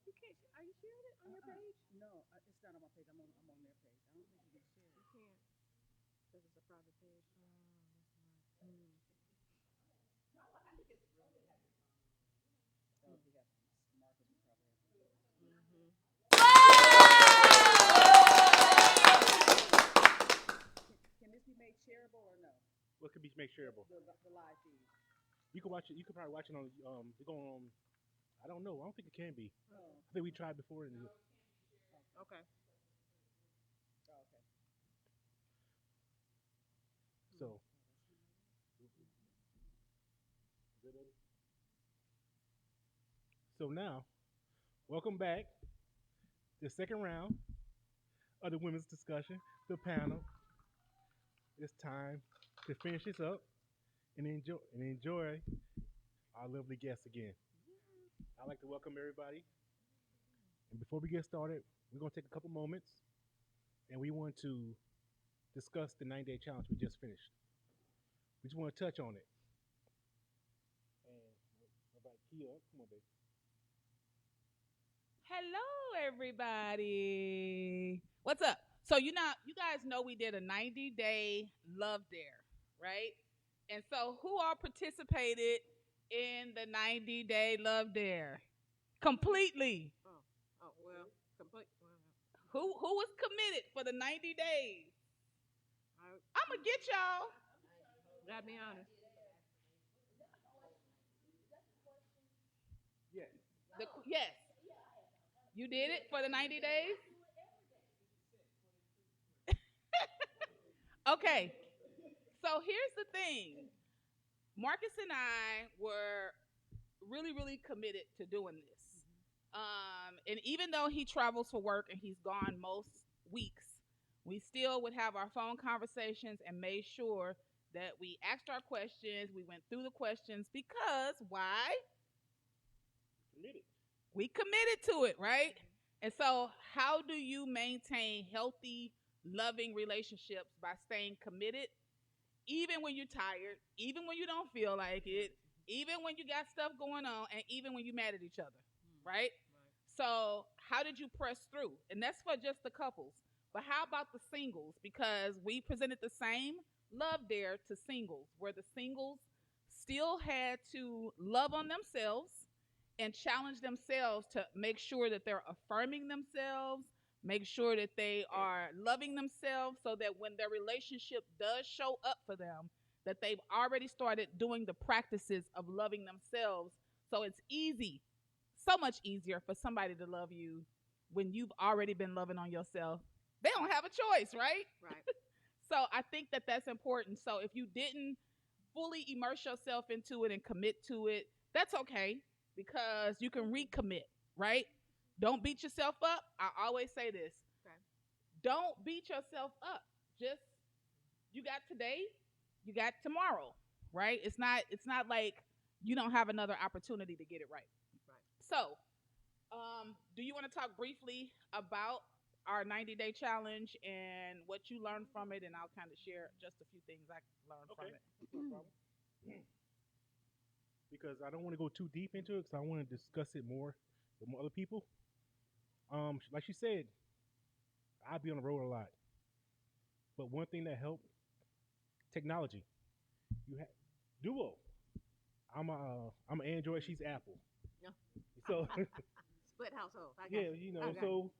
You can't. Are you sharing it on your page? No, it's not on my page. I'm on their page. I don't think you can share You it. can't. Because it's a private page. Mm. Oh, we have Marcus would probably have to do it. Mm-hmm. Can this be made shareable or no? What could be make shareable? The live feed. You can watch it. You could probably watch it on. It's going on. I don't know. I don't think it can be. Oh, I think we tried before. And Okay. oh, okay. so, so now, welcome back. The second round of the women's discussion, the panel. It's time to finish this up and enjoy our lovely guests again. I'd like to welcome everybody. And before we get started, we're gonna take a couple moments and we want to discuss the 9-day challenge we just finished. We just want to touch on it. And about Kia, come on, baby. Hello, everybody. What's up? So you guys know we did a 90-day love dare, right? And so who all participated in the 90-day love dare completely? Oh. Oh well. Complete. Well, Who was committed for the 90 days? I I'm gonna get y'all. gotta be honest. Yes. Yes, you did it for the 90 days. Okay. So here's the thing. Marcus and I were really, really committed to doing this. And even though he travels for work and he's gone most weeks, we still would have our phone conversations and made sure that we asked our questions. We went through the questions because why? Committed. We committed to it, right? And so, how do you maintain healthy, loving relationships by staying committed even when you're tired, even when you don't feel like it, even when you got stuff going on, and even when you're mad at each other, right? So, how did you press through? And that's for just the couples. But how about the singles? Because we presented the same love dare to singles, where the singles still had to love on themselves and challenge themselves to make sure that they're affirming themselves, make sure that they are loving themselves so that when their relationship does show up for them, that they've already started doing the practices of loving themselves. So it's easy, so much easier for somebody to love you when you've already been loving on yourself. They don't have a choice, right? Right. So I think that that's important. So if you didn't fully immerse yourself into it and commit to it, that's okay because you can recommit, right? Don't beat yourself up. I always say this. Okay. Don't beat yourself up. Just you got today, you got tomorrow, right? It's not like you don't have another opportunity to get it right. Right. So, do you want to talk briefly about our 90-day challenge and what you learned from it? And I'll kind of share just a few things I learned from Okay. it. No problem. Because I don't want to go too deep into it because I want to discuss it more with more other people. Like she said, I be on the road a lot. But one thing that helped technology. You have Duo. I'm an Android. She's Apple. Yeah. So Split household. I got yeah, you. you I know. got So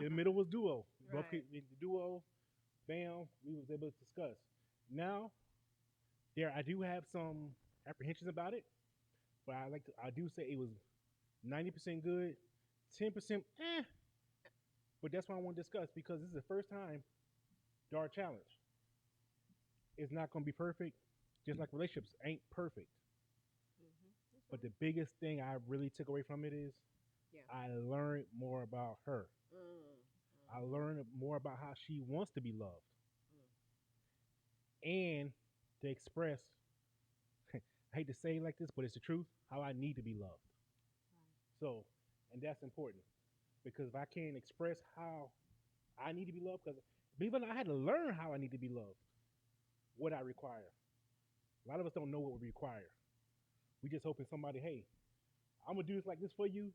the middle was Duo. Both Right. the Duo, bam, we was able to discuss. Now there, I do have some apprehensions about it, but I do say it was 90% good, 10% eh. But that's what I want to discuss because this is the first time our challenge. It's not going to be perfect, just like relationships ain't perfect. That's But right. the biggest thing I really took away from it is Yeah. I learned more about her. Mm. I learned more about how she wants to be loved Mm. and to express I hate to say it like this, but it's the truth. How I need to be loved. Right. So, and that's important because if I can't express how I need to be loved, because believe it or not, I had to learn how I need to be loved, what I require. A lot of us don't know what we require. We just hoping somebody, hey, I'm gonna do this like this for you.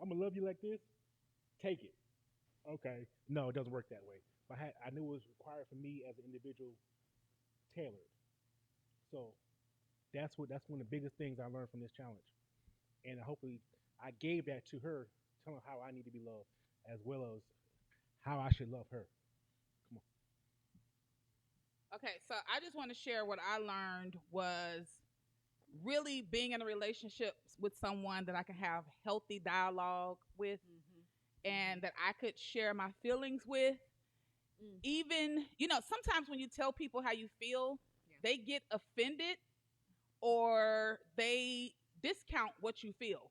I'm gonna love you like this. Take it. Okay. No, it doesn't work that way. But I knew it was required for me as an individual, tailored. So that's one of the biggest things I learned from this challenge. And hopefully, I gave that to her, telling her how I need to be loved, as well as how I should love her. Come Okay, so I just want to share what I learned was really being in a relationship with someone that I can have healthy dialogue with and that I could share my feelings with. Mm. Even, sometimes when you tell people how you feel, Yeah. they get offended or they discount what you feel.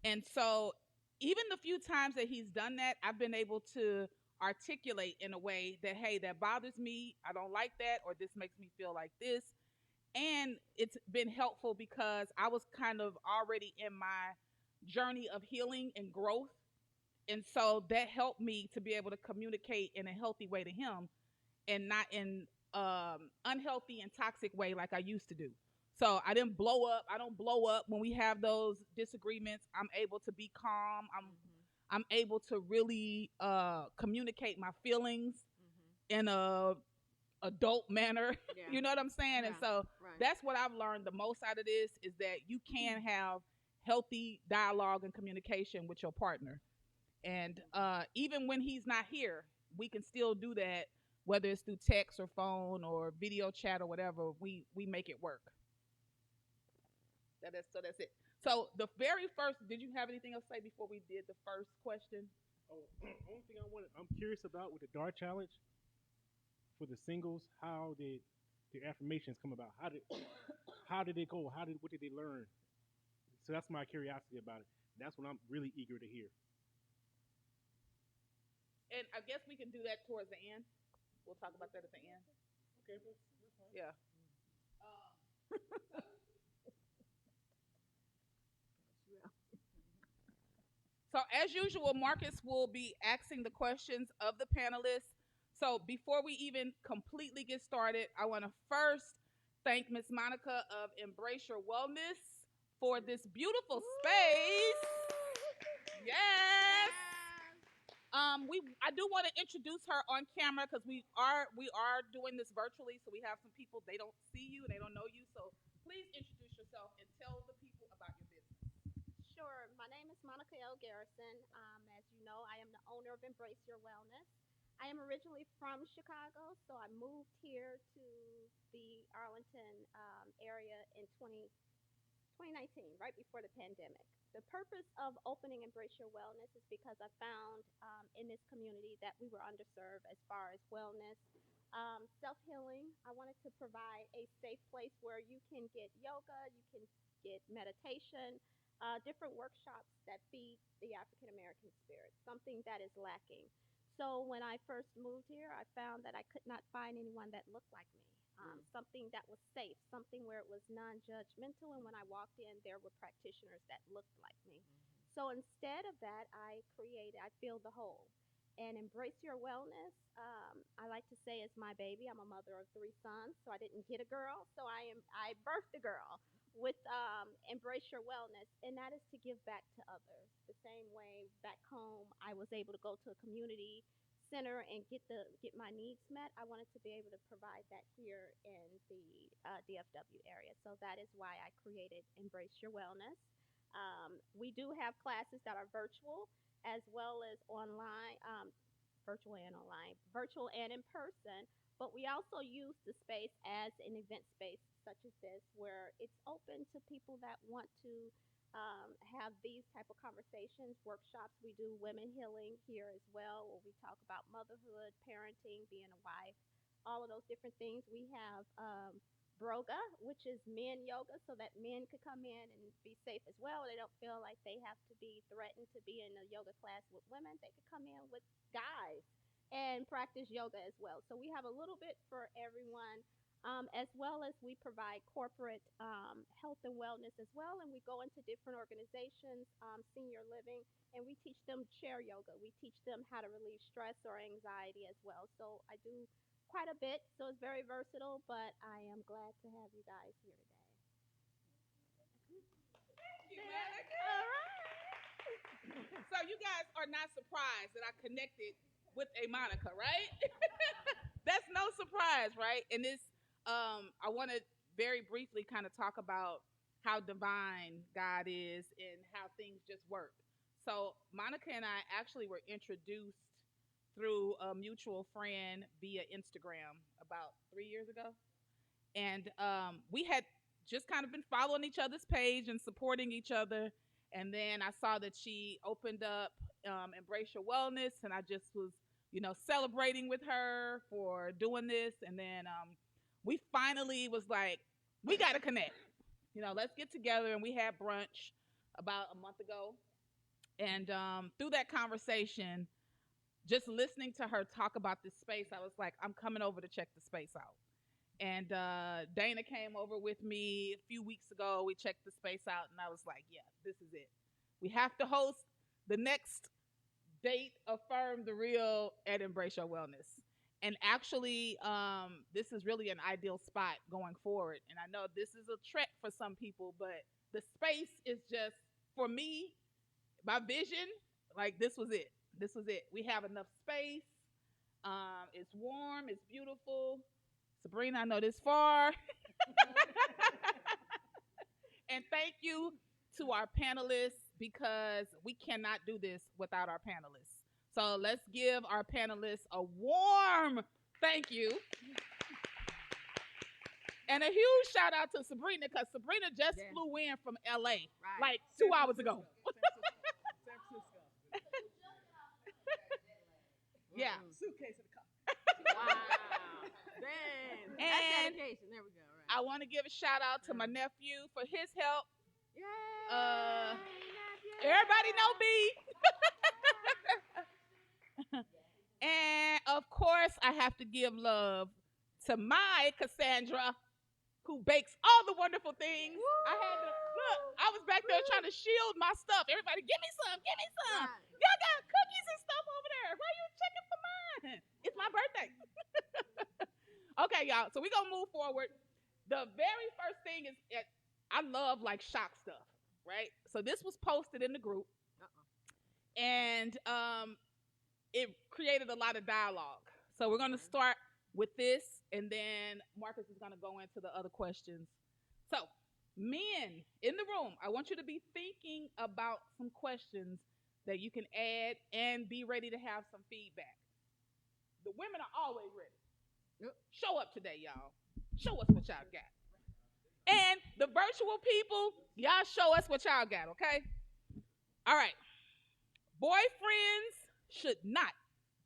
And so, even the few times that he's done that, I've been able to articulate in a way that, hey, that bothers me. I don't like that, or this makes me feel like this. And it's been helpful because I was kind of already in my journey of healing and growth. And so that helped me to be able to communicate in a healthy way to him and not in unhealthy and toxic way like I used to do. So I didn't blow up. I don't blow up when we have those disagreements. I'm able to be calm. I'm able to really communicate my feelings in a adult manner. Yeah. You know what I'm saying? And Yeah. so Right. that's what I've learned the most out of this is that you can have healthy dialogue and communication with your partner. And even when he's not here, we can still do that, whether it's through text or phone or video chat or whatever. We make it work. That's it. So the very first, did you have anything else to say before we did the first question? on. Oh, only thing I'm curious about with the Dart Challenge for the singles, how did the affirmations come about? How did they go? What did they learn? So that's my curiosity about it. That's what I'm really eager to hear. And I guess we can do that towards the end. We'll talk about that at the end. Okay, that's fine. Yeah. So, as usual, Marcus will be asking the questions of the panelists. So, before we even completely get started, I want to first thank Miss Monica of Embrace Your Wellness for this beautiful space. Yes. I do want to introduce her on camera because we are doing this virtually, so we have some people they don't see you and they don't know you. So please introduce yourself and tell the people about your business. Sure. My name is Monica L. Garrison. As you know, I am the owner of Embrace Your Wellness. I am originally from Chicago, so I moved here to the Arlington area in 2019, right before the pandemic. The purpose of opening Embrace Your Wellness is because I found in this community that we were underserved as far as wellness, self healing. I wanted to provide a safe place where you can get yoga, you can get meditation, different workshops that feed the African American spirit, something that is lacking. So when I first moved here, I found that I could not find anyone that looked like me. Something that was safe, something where it was non judgmental. And when I walked in, there were practitioners that looked like me. So instead of that, I feel the whole. And Embrace Your Wellness, I like to say is my baby. I'm a mother of three sons, so I didn't get a girl. So I birthed a girl with Embrace Your Wellness, and that is to give back to others. The same way back home, I was able to go to a community center and get my needs met. I wanted to be able to provide that here in the DFW area. So that is why I created Embrace Your Wellness. We do have classes that are virtual as well as online, virtual and in person. But we also use the space as an event space such as this, where it's open to people that want to have these type of conversations, workshops. We do women healing here as well, where we talk about motherhood, parenting, being a wife, all of those different things. We have Broga, which is men yoga, so that men could come in and be safe as well. They don't feel like they have to be threatened to be in a yoga class with women. They could come in with guys and practice yoga as well. So we have a little bit for everyone. as well as we provide corporate health and wellness as well. And we go into different organizations, senior living, and we teach them chair yoga. We teach them how to relieve stress or anxiety as well. So I do quite a bit. So it's very versatile, but I am glad to have you guys here today. Thank you, Monica. All right. So you guys are not surprised that I connected with a Monica, right? That's no surprise, right? And this, I want to very briefly kind of talk about how divine God is and how things just work. So Monica and I actually were introduced through a mutual friend via Instagram about 3 years ago, and we had just kind of been following each other's page and supporting each other. And then I saw that she opened up Embrace Your Wellness, and I just was, celebrating with her for doing this. And then we finally was like, we got to connect. Let's get together. And we had brunch about a month ago. And through that conversation, just listening to her talk about this space, I was like, I'm coming over to check the space out. And Dana came over with me a few weeks ago. We checked the space out, and I was like, yeah, this is it. We have to host the next date Affirm the Real at Embrace Your Wellness. And actually, this is really an ideal spot going forward. And I know this is a trek for some people, but the space is just, for me, my vision, like this was it. This was it. We have enough space. It's warm. It's beautiful. Sabrina, I know this far. And thank you to our panelists because we cannot do this without our panelists. So let's give our panelists a warm thank you. And a huge shout out to Sabrina because Sabrina just flew in from LA like 2 hours ago. San Francisco. Yeah. Suitcase in the car. Wow. Damn. That's And dedication. There we go. Right. I want to give a shout out to my nephew for his help. Yay. Everybody know B. And of course, I have to give love to my Cassandra, who bakes all the wonderful things. I had to look. I was back there trying to shield my stuff. Everybody, give me some. Give me some. Right. Y'all got cookies and stuff over there. Why you checking for mine? It's my birthday. Okay, y'all. So we're gonna move forward. The very first thing is I love like shock stuff, right? So this was posted in the group, and it created a lot of dialogue. So we're gonna start with this, and then Marcus is gonna go into the other questions. So, men in the room, I want you to be thinking about some questions that you can add and be ready to have some feedback. The women are always ready. Yep. Show up today, y'all. Show us what y'all got. And the virtual people, y'all show us what y'all got, okay? All right. Boyfriends should not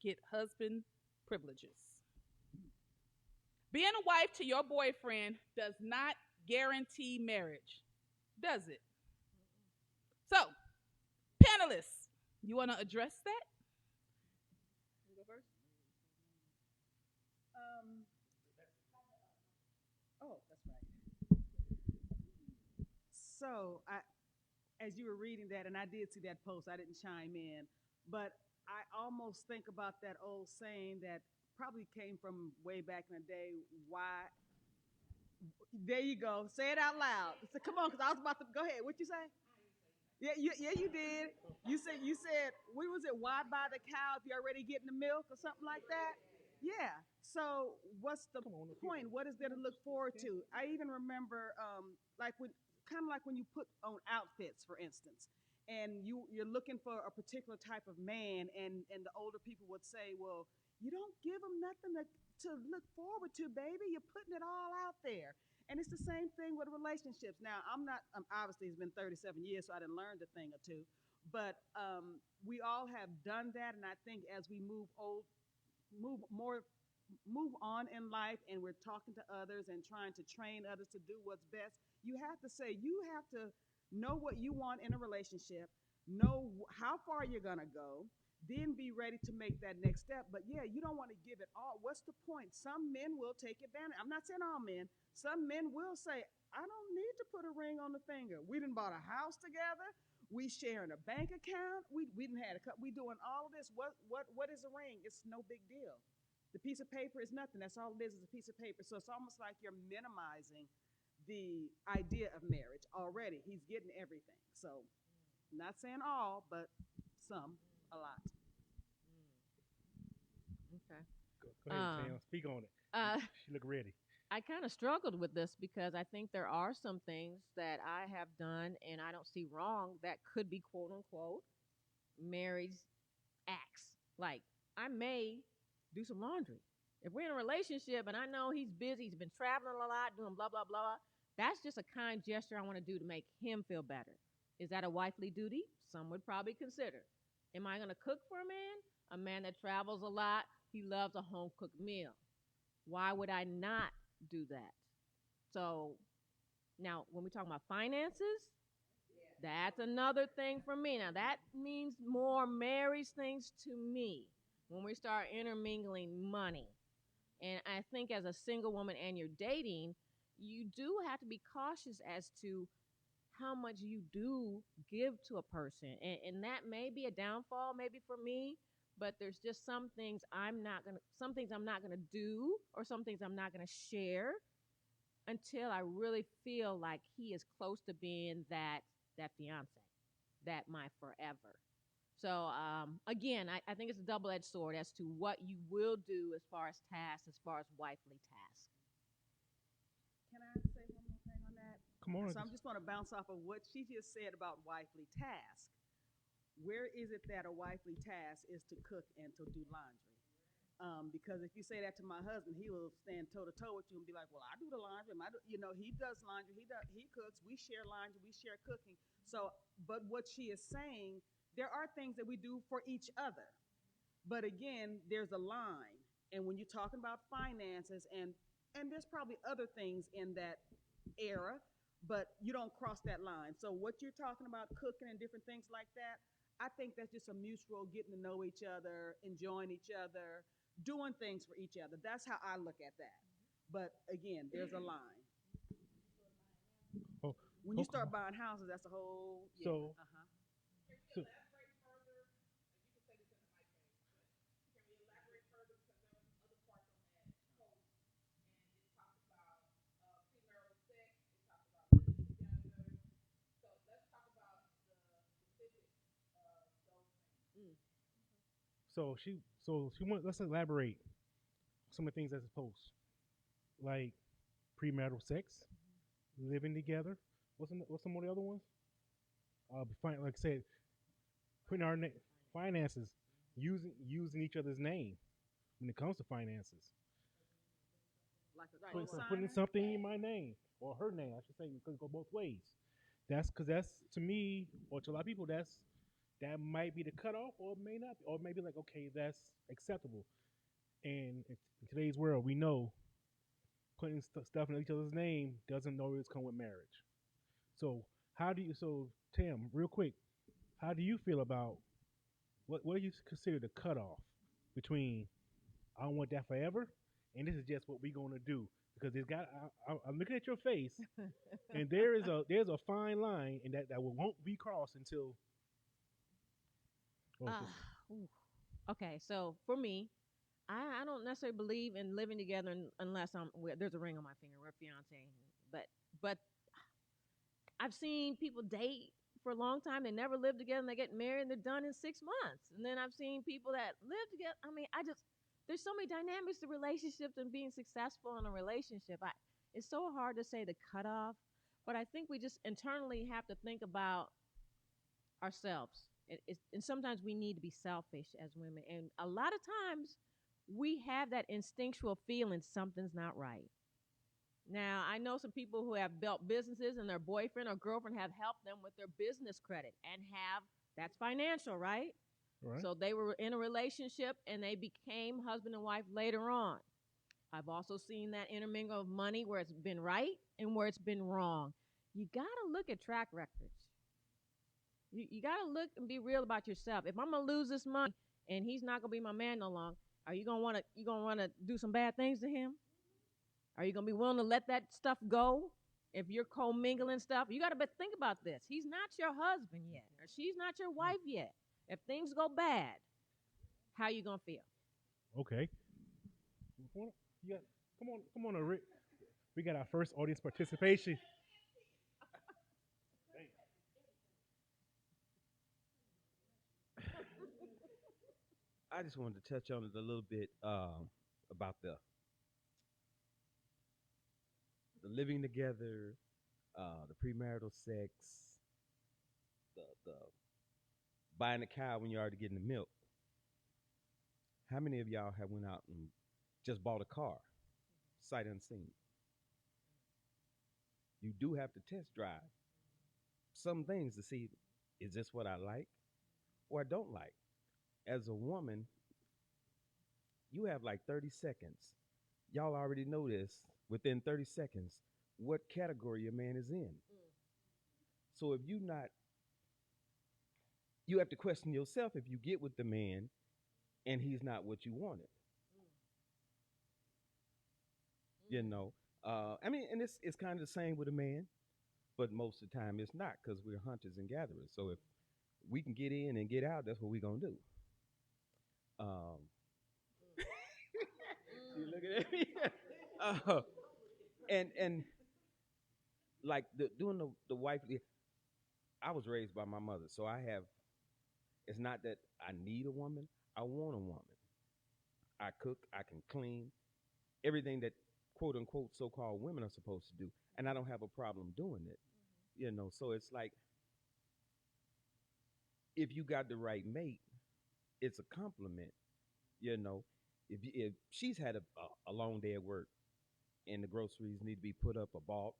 get husband privileges. Being a wife to your boyfriend does not guarantee marriage, does it? So, panelists, you want to address that? You go first. Oh, that's right. So, as you were reading that, and I did see that post, I didn't chime in, but I almost think about that old saying that probably came from way back in the day. Why? There you go. Say it out loud. So come on, because I was about to go ahead. What you say? Yeah, you did. You said we was it? Why buy the cow if you're already getting the milk or something like that? Yeah. So what's the point? What is there to look forward to? I even remember like when kind of like when you put on outfits, for instance, and you're looking for a particular type of man, and the older people would say, well, you don't give them nothing to look forward to, baby. You're putting it all out there. And it's the same thing with relationships. Now, I'm not, obviously, it's been 37 years, so I didn't learn a thing or two. But we all have done that. And I think as we move on in life, and we're talking to others and trying to train others to do what's best, you have to know what you want in a relationship, know how far you're going to go, then be ready to make that next step. But yeah, you don't want to give it all. What's the point? Some men will take advantage. I'm not saying all men. Some men will say, I don't need to put a ring on the finger. We done bought a house together. We sharing a bank account. We done had a cup. We doing all of this. What is a ring? It's no big deal. The piece of paper is nothing. That's all it is a piece of paper. So it's almost like you're minimizing the idea of marriage already. He's getting everything. So not saying all, but some, a lot. Okay. Go ahead, Tam. Speak on it. Uh, She look ready. I kind of struggled with this because I think there are some things that I have done and I don't see wrong that could be quote unquote marriage acts. Like I may do some laundry. If we're in a relationship and I know he's busy, he's been traveling a lot, doing blah blah blah, that's just a kind gesture I want to do to make him feel better. Is that a wifely duty? Some would probably consider. Am I going to cook for a man? A man that travels a lot, he loves a home cooked meal. Why would I not do that? So now, when we talk about finances, that's another thing for me. Now, that means more marriage things to me when we start intermingling money. And I think as a single woman and you're dating, you do have to be cautious as to how much you do give to a person. And that may be a downfall, maybe for me, but there's just some things I'm not gonna do, or some things I'm not gonna share until I really feel like he is close to being that fiance, that my forever. So again, I think it's a double edged sword as to what you will do as far as tasks, as far as wifely tasks. Can I say one more thing on that? Come on. So I'm just going to bounce off of what she just said about wifely task. Where is it that a wifely task is to cook and to do laundry? Because if you say that to my husband, he will stand toe to toe with you and be like, "Well, I do the laundry. He does laundry. He cooks. We share laundry. We share cooking." So, but what she is saying, there are things that we do for each other. But again, there's a line, and when you're talking about finances, and there's probably other things in that era, but you don't cross that line. So what you're talking about, cooking and different things like that, I think that's just a mutual getting to know each other, enjoying each other, doing things for each other. That's how I look at that. But again, there's a line. Oh, When you okay. start buying houses, that's a whole yeah. So, Uh-huh. so Mm. so she want. Let's elaborate some of the things that's supposed, like premarital sex, living together. What's some of the other ones? Like I said, putting our finances, using each other's name when it comes to finances. Like a Right. Putting co-signer. something in my name or her name, I should say, because it go both ways. That's because that's to me or to a lot of people that might be the cutoff, or it may not, or maybe like okay, that's acceptable. And in today's world, we know putting stuff in each other's name doesn't always come with marriage. So how do you? So Tim, real quick, how do you feel about what do you consider the cutoff between I don't want that forever, and this is just what we're gonna do because it's got. I'm looking at your face, and there's a fine line, and that won't be crossed until. Oh, Uh, ooh. Okay, so for me, I don't necessarily believe in living together unless there's a ring on my finger. We're fiance, but I've seen people date for a long time. They never live together, and they get married, and they're done in 6 months. And then I've seen people that live together. I mean, there's so many dynamics to relationships and being successful in a relationship. It's so hard to say the cutoff, but I think we just internally have to think about ourselves. And sometimes we need to be selfish as women. And a lot of times we have that instinctual feeling something's not right. Now, I know some people who have built businesses and their boyfriend or girlfriend have helped them with their business credit and that's financial, right? right. So they were in a relationship and they became husband and wife later on. I've also seen that intermingle of money where it's been right and where it's been wrong. You got to look at track records. You got to look and be real about yourself. If I'm going to lose this money, and he's not gonna be my man no long, are you gonna wanna do some bad things to him? Are you gonna be willing to let that stuff go? If you're co-mingling stuff, you gotta think about this. He's not your husband yet, or she's not your wife yet. If things go bad, how you gonna feel? Okay. You got, come on, Rick. We got our first audience participation. I just wanted to touch on it a little bit about the living together, the premarital sex, the buying a cow when you're already getting the milk. How many of y'all have went out and just bought a car, sight unseen? You do have to test drive some things to see, is this what I like or I don't like? As a woman, you have like 30 seconds. Y'all already know this within 30 seconds what category your man is in. So if you not, you have to question yourself if you get with the man and he's not what you wanted. You know, I mean, and it's kind of the same with a man, but most of the time it's not because we're hunters and gatherers. So if we can get in and get out, that's what we're gonna do. Um, you looking at me? uh, and like doing the wifely, I was raised by my mother, so I have. It's not that I need a woman; I want a woman. I cook, I can clean, everything that quote unquote so called women are supposed to do, and I don't have a problem doing it. You know, so it's like if you got the right mate, it's a compliment. You know, if she's had a long day at work and the groceries need to be put up or bought,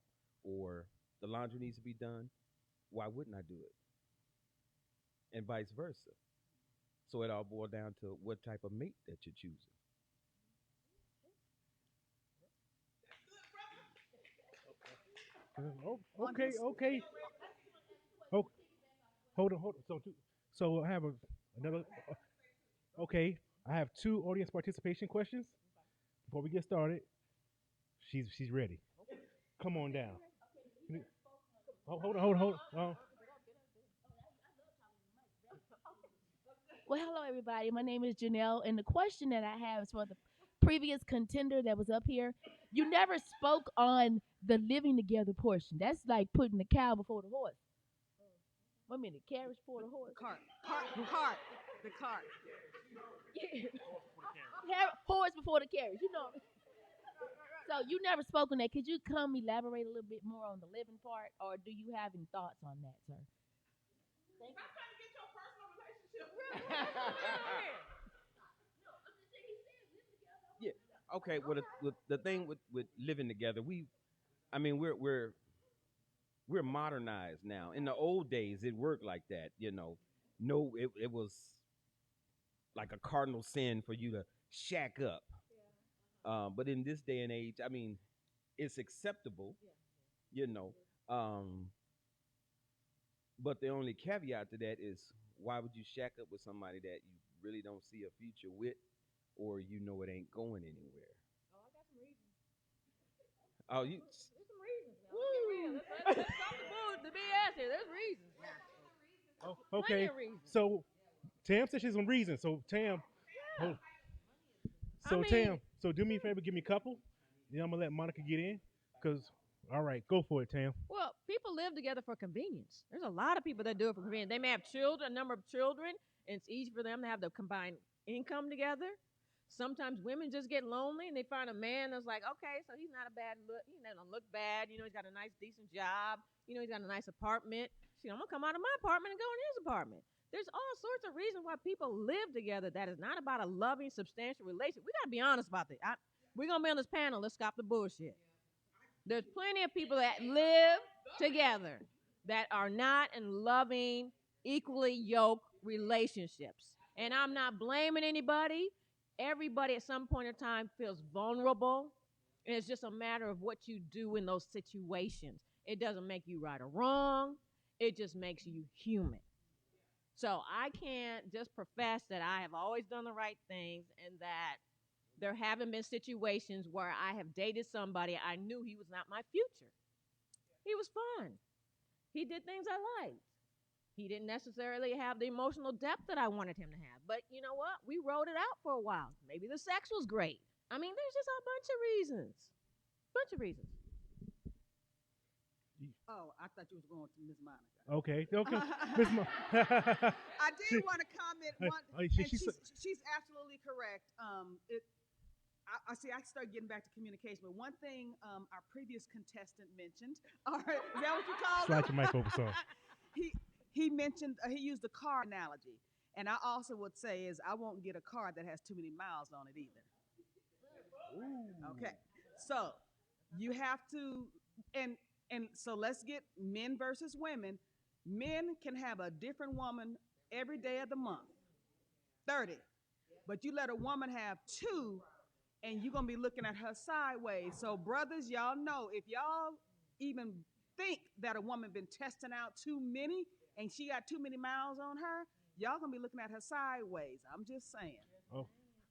or the laundry needs to be done, why wouldn't I do it? And vice versa. So it all boils down to what type of mate that you're choosing. Okay, okay. Oh, hold on. So I have another. Okay, I have two audience participation questions before we get started. She's ready. Come on down. Hold on. Well, hello everybody. My name is Janelle, and the question that I have is for the previous contender that was up here. You never spoke on the living together portion. That's like putting the cow before the horse. Wait a minute, carriage before the horse. The cart. Yeah. Horse before the carriage. You know. So you never spoke on that. Could you come elaborate a little bit more on the living part, or do you have any thoughts on that, sir? Thank you. Yeah. Okay. Well, the thing with living together, I mean, we're modernized now. In the old days, it worked like that. You know, no, it was like a cardinal sin for you to shack up. But in this day and age, I mean, it's acceptable. You know, um, but the only caveat to that is why would you shack up with somebody that you really don't see a future with, or you know it ain't going anywhere? Oh, I got some reasons. Oh, you. There's some reasons. Now. Let's get real. Let's stop the BS here. There's reasons. Oh, Plenty okay. of reasons. So Tam said she's some reason. So Tam, hold, I so mean, Tam, so do me a favor, give me a couple. Then I'm gonna let Monica get in. Cause, all right, go for it, Tam. well, people live together for convenience. There's a lot of people that do it for convenience. They may have children, a number of children, and it's easy for them to have the combined income together. Sometimes women just get lonely and they find a man that's like, okay, so he's not a bad look. He doesn't look bad. You know, he's got a nice, decent job. You know, he's got a nice apartment. I'm going to come out of my apartment and go in his apartment. There's all sorts of reasons why people live together that is not about a loving, substantial relationship. We got to be honest about that. We're going to be on this panel. Let's stop the bullshit. There's plenty of people that live together that are not in loving, equally yoked relationships. And I'm not blaming anybody. Everybody at some point in time feels vulnerable. And it's just a matter of what you do in those situations. It doesn't make you right or wrong. It just makes you human. So I can't just profess that I have always done the right things and that there haven't been situations where I have dated somebody I knew he was not my future. He was fun. He did things I liked. He didn't necessarily have the emotional depth that I wanted him to have. But you know what? We rode it out for a while. Maybe the sex was great. I mean, there's just a bunch of reasons. Bunch of reasons. Oh, I thought you was going to Miss Monica. Okay, okay. Miss Mo- I She- did want to comment one, she- and she she's absolutely correct. I see. I start getting back to communication, but one thing our previous contestant mentioned. All right, is that what you called Slide him? your mic over, sorry. He mentioned he used the car analogy, and I also would say is I won't get a car that has too many miles on it either. Okay, so you have to, and so let's get men versus women. Men can have a different woman every day of the month, 30, but you let a woman have two, and you're gonna be looking at her sideways. So brothers, y'all know if y'all even think that a woman been testing out too many and she got too many miles on her, y'all gonna be looking at her sideways. I'm just saying. Oh,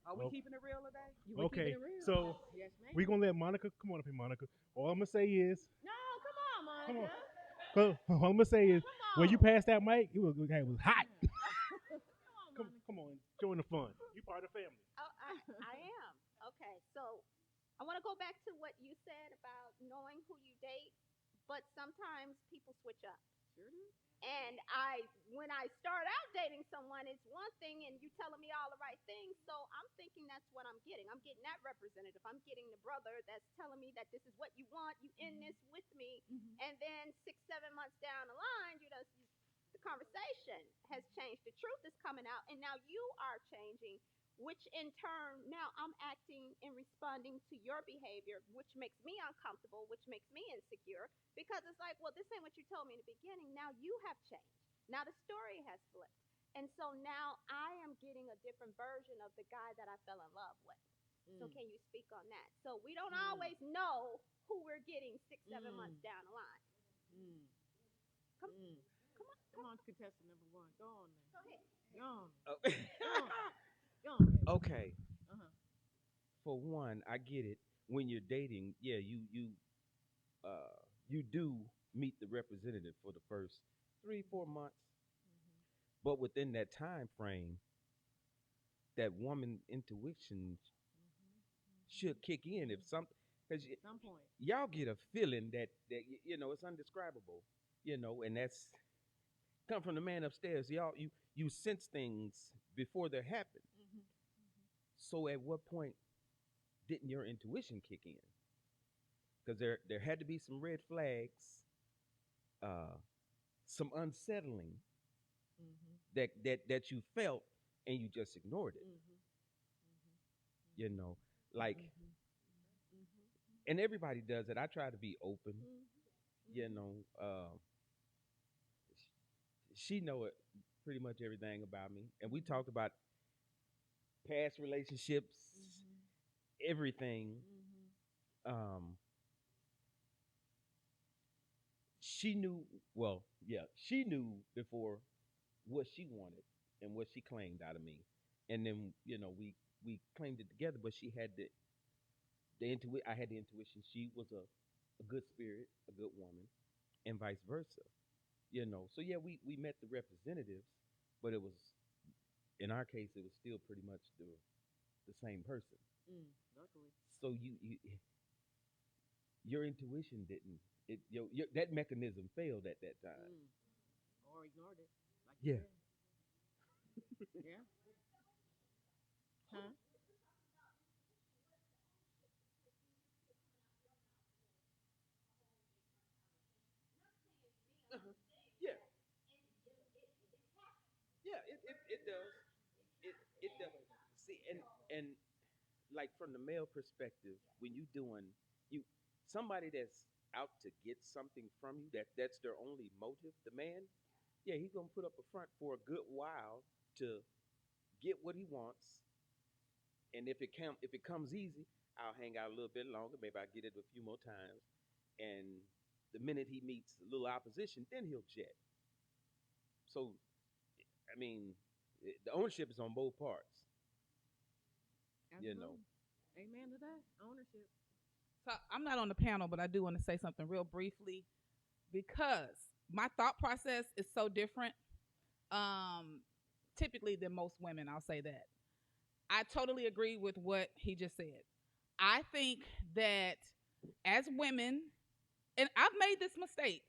Are we oh. keeping it real today? You were Okay, keeping it real. so Yes, ma'am. we're gonna let Monica come on up here, Monica. All I'm gonna say is, No, come on, Monica. come on. All I'm gonna say is, when you passed that mic, it was hot. Come on, join the fun. You part of the family. Oh, I am. Okay, so I want to go back to what you said about knowing who you date, but sometimes people switch up. Sure do. And when I start out dating someone, it's one thing, and you telling me all the right things. So I'm thinking that's what I'm getting. I'm getting that representative. I'm getting the brother that's telling me that this is what you want. You in this with me, and then 6, 7 months down the line, the conversation has changed. The truth is coming out, and now you are changing. Which in turn, now I'm acting and responding to your behavior, which makes me uncomfortable, which makes me insecure, because it's like, well, this ain't what you told me in the beginning. Now you have changed. Now the story has flipped. And so now I am getting a different version of the guy that I fell in love with. So can you speak on that? So we don't always know who we're getting 6, 7 months down the line. Come, Come on, contestant number one. Go on then. go ahead. Go on. Oh. Go on. Okay. Uh-huh. For one, I get it. When you're dating, yeah, you do meet the representative for the first 3, 4 months, but within that time frame, that woman intuition should kick in if something, because At some point. y'all get a feeling that it's undescribable, and that's come from the man upstairs. Y'all, you sense things before they happen. So at what point didn't your intuition kick in? Because there had to be some red flags, some unsettling that you felt and you just ignored it. Like, and everybody does it. I try to be open. She know it pretty much everything about me, and we talked about past relationships, everything. She knew, well, yeah, she knew before what she wanted and what she claimed out of me, and then we claimed it together. But she had I had the intuition she was a good spirit, a good woman, and vice versa. So yeah, we met the representatives, but it was, in our case, it was still pretty much the same person. Luckily. So your intuition didn't, that mechanism failed at that time. Or ignored it. Like Yeah. You said. Yeah. Huh? Yeah. Yeah, it does. It does. See, and like from the male perspective, when you doing you somebody that's out to get something from you, that's their only motive, the man, yeah, he's gonna put up a front for a good while to get what he wants. And if it comes easy, I'll hang out a little bit longer, maybe I'll get it a few more times. And the minute he meets a little opposition, then he'll jet. So I mean, the ownership is on both parts. You know. Absolutely. Amen to that. Ownership. So I'm not on the panel, but I do want to say something real briefly because my thought process is so different, um, typically than most women. I'll say that. I totally agree with what he just said. I think that as women, and I've made this mistake,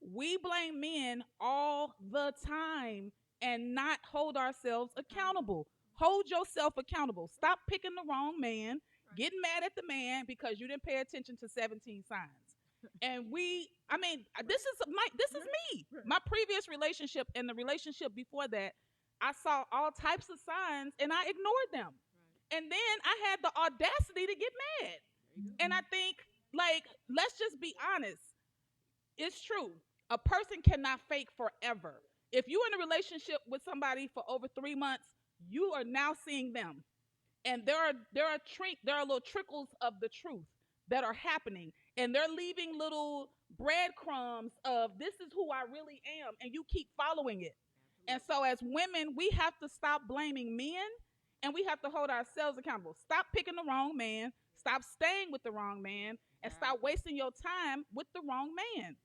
we blame men all the time and not hold ourselves accountable. Hold yourself accountable. Stop picking the wrong man, getting mad at the man because you didn't pay attention to 17 signs. And I mean, this is me. My previous relationship and the relationship before that, I saw all types of signs and I ignored them. And then I had the audacity to get mad. And I think, like, let's just be honest. It's true. A person cannot fake forever. If you're in a relationship with somebody for over 3 months, you are now seeing them, and there are little trickles of the truth that are happening, and they're leaving little breadcrumbs of this is who I really am, and you keep following it. And so, as women, we have to stop blaming men, and we have to hold ourselves accountable. Stop picking the wrong man. Stop staying with the wrong man, and stop wasting your time with the wrong man.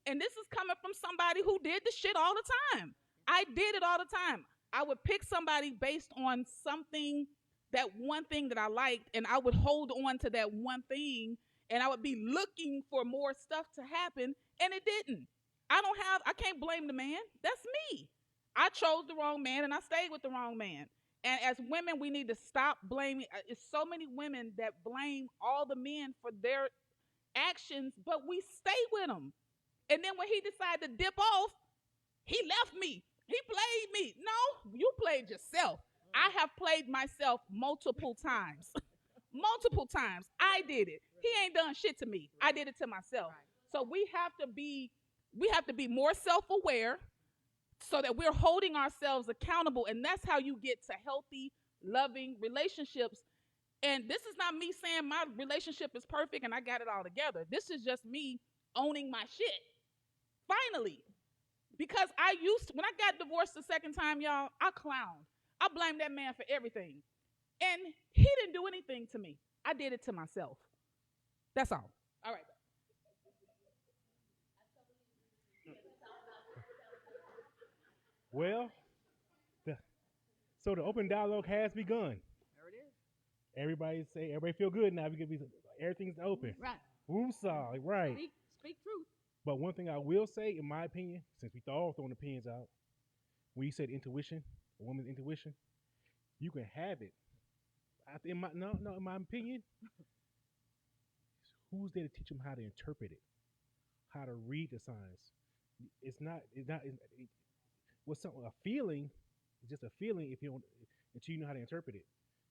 And this is coming from somebody who did the shit all the time. I did it all the time. I would pick somebody based on something, that one thing that I liked, and I would hold on to that one thing, and I would be looking for more stuff to happen, and it didn't. I can't blame the man. That's me. I chose the wrong man, and I stayed with the wrong man. And as women, we need to stop blaming. It's so many women that blame all the men for their actions, but we stay with them. And then when he decided to dip off, he left me. He played me. No, you played yourself. I have played myself multiple times. Multiple times. I did it. He ain't done shit to me. I did it to myself. So we have to be more self-aware so that we're holding ourselves accountable. And that's how you get to healthy, loving relationships. And this is not me saying my relationship is perfect and I got it all together. This is just me owning my shit. Finally. Because when I got divorced the second time, y'all, I clowned. I blamed that man for everything. And he didn't do anything to me. I did it to myself. That's all. All right. Well, the, so the open dialogue has begun. There it is. Everybody feel good now. Everything's open. Right. Woosah, right. Speak truth. But one thing I will say, in my opinion, since we all throwing opinions out, when you said intuition, a woman's intuition, you can have it. In my opinion, who's there to teach them how to interpret it, how to read the signs? What's something, a feeling, it's just a feeling if you don't, until you know how to interpret it.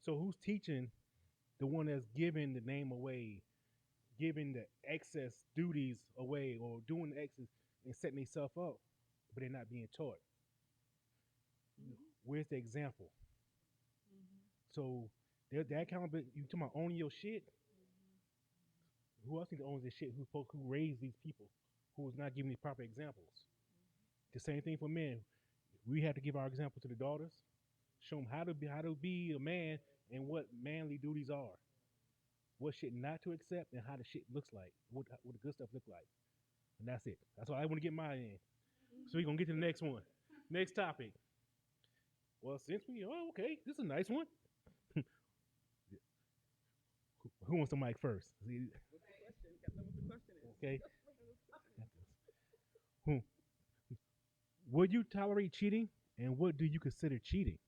So who's teaching the one that's giving the name away, giving the excess duties away, or doing the excess and setting themselves up, but they're not being taught? Where's the example? So that kind of, you talking about owning your shit. Who else needs to own this shit? Who raised these people? Who is not giving the proper examples? The same thing for men. We have to give our example to the daughters, show them how to be a man and what manly duties are, what shit not to accept, and how the shit looks like, what the good stuff look like, and that's it. That's all I want to get mine in. So we're gonna get to the next one, next topic. Well, okay, this is a nice one. Who wants the mic first? Okay. Would you tolerate cheating, and what do you consider cheating?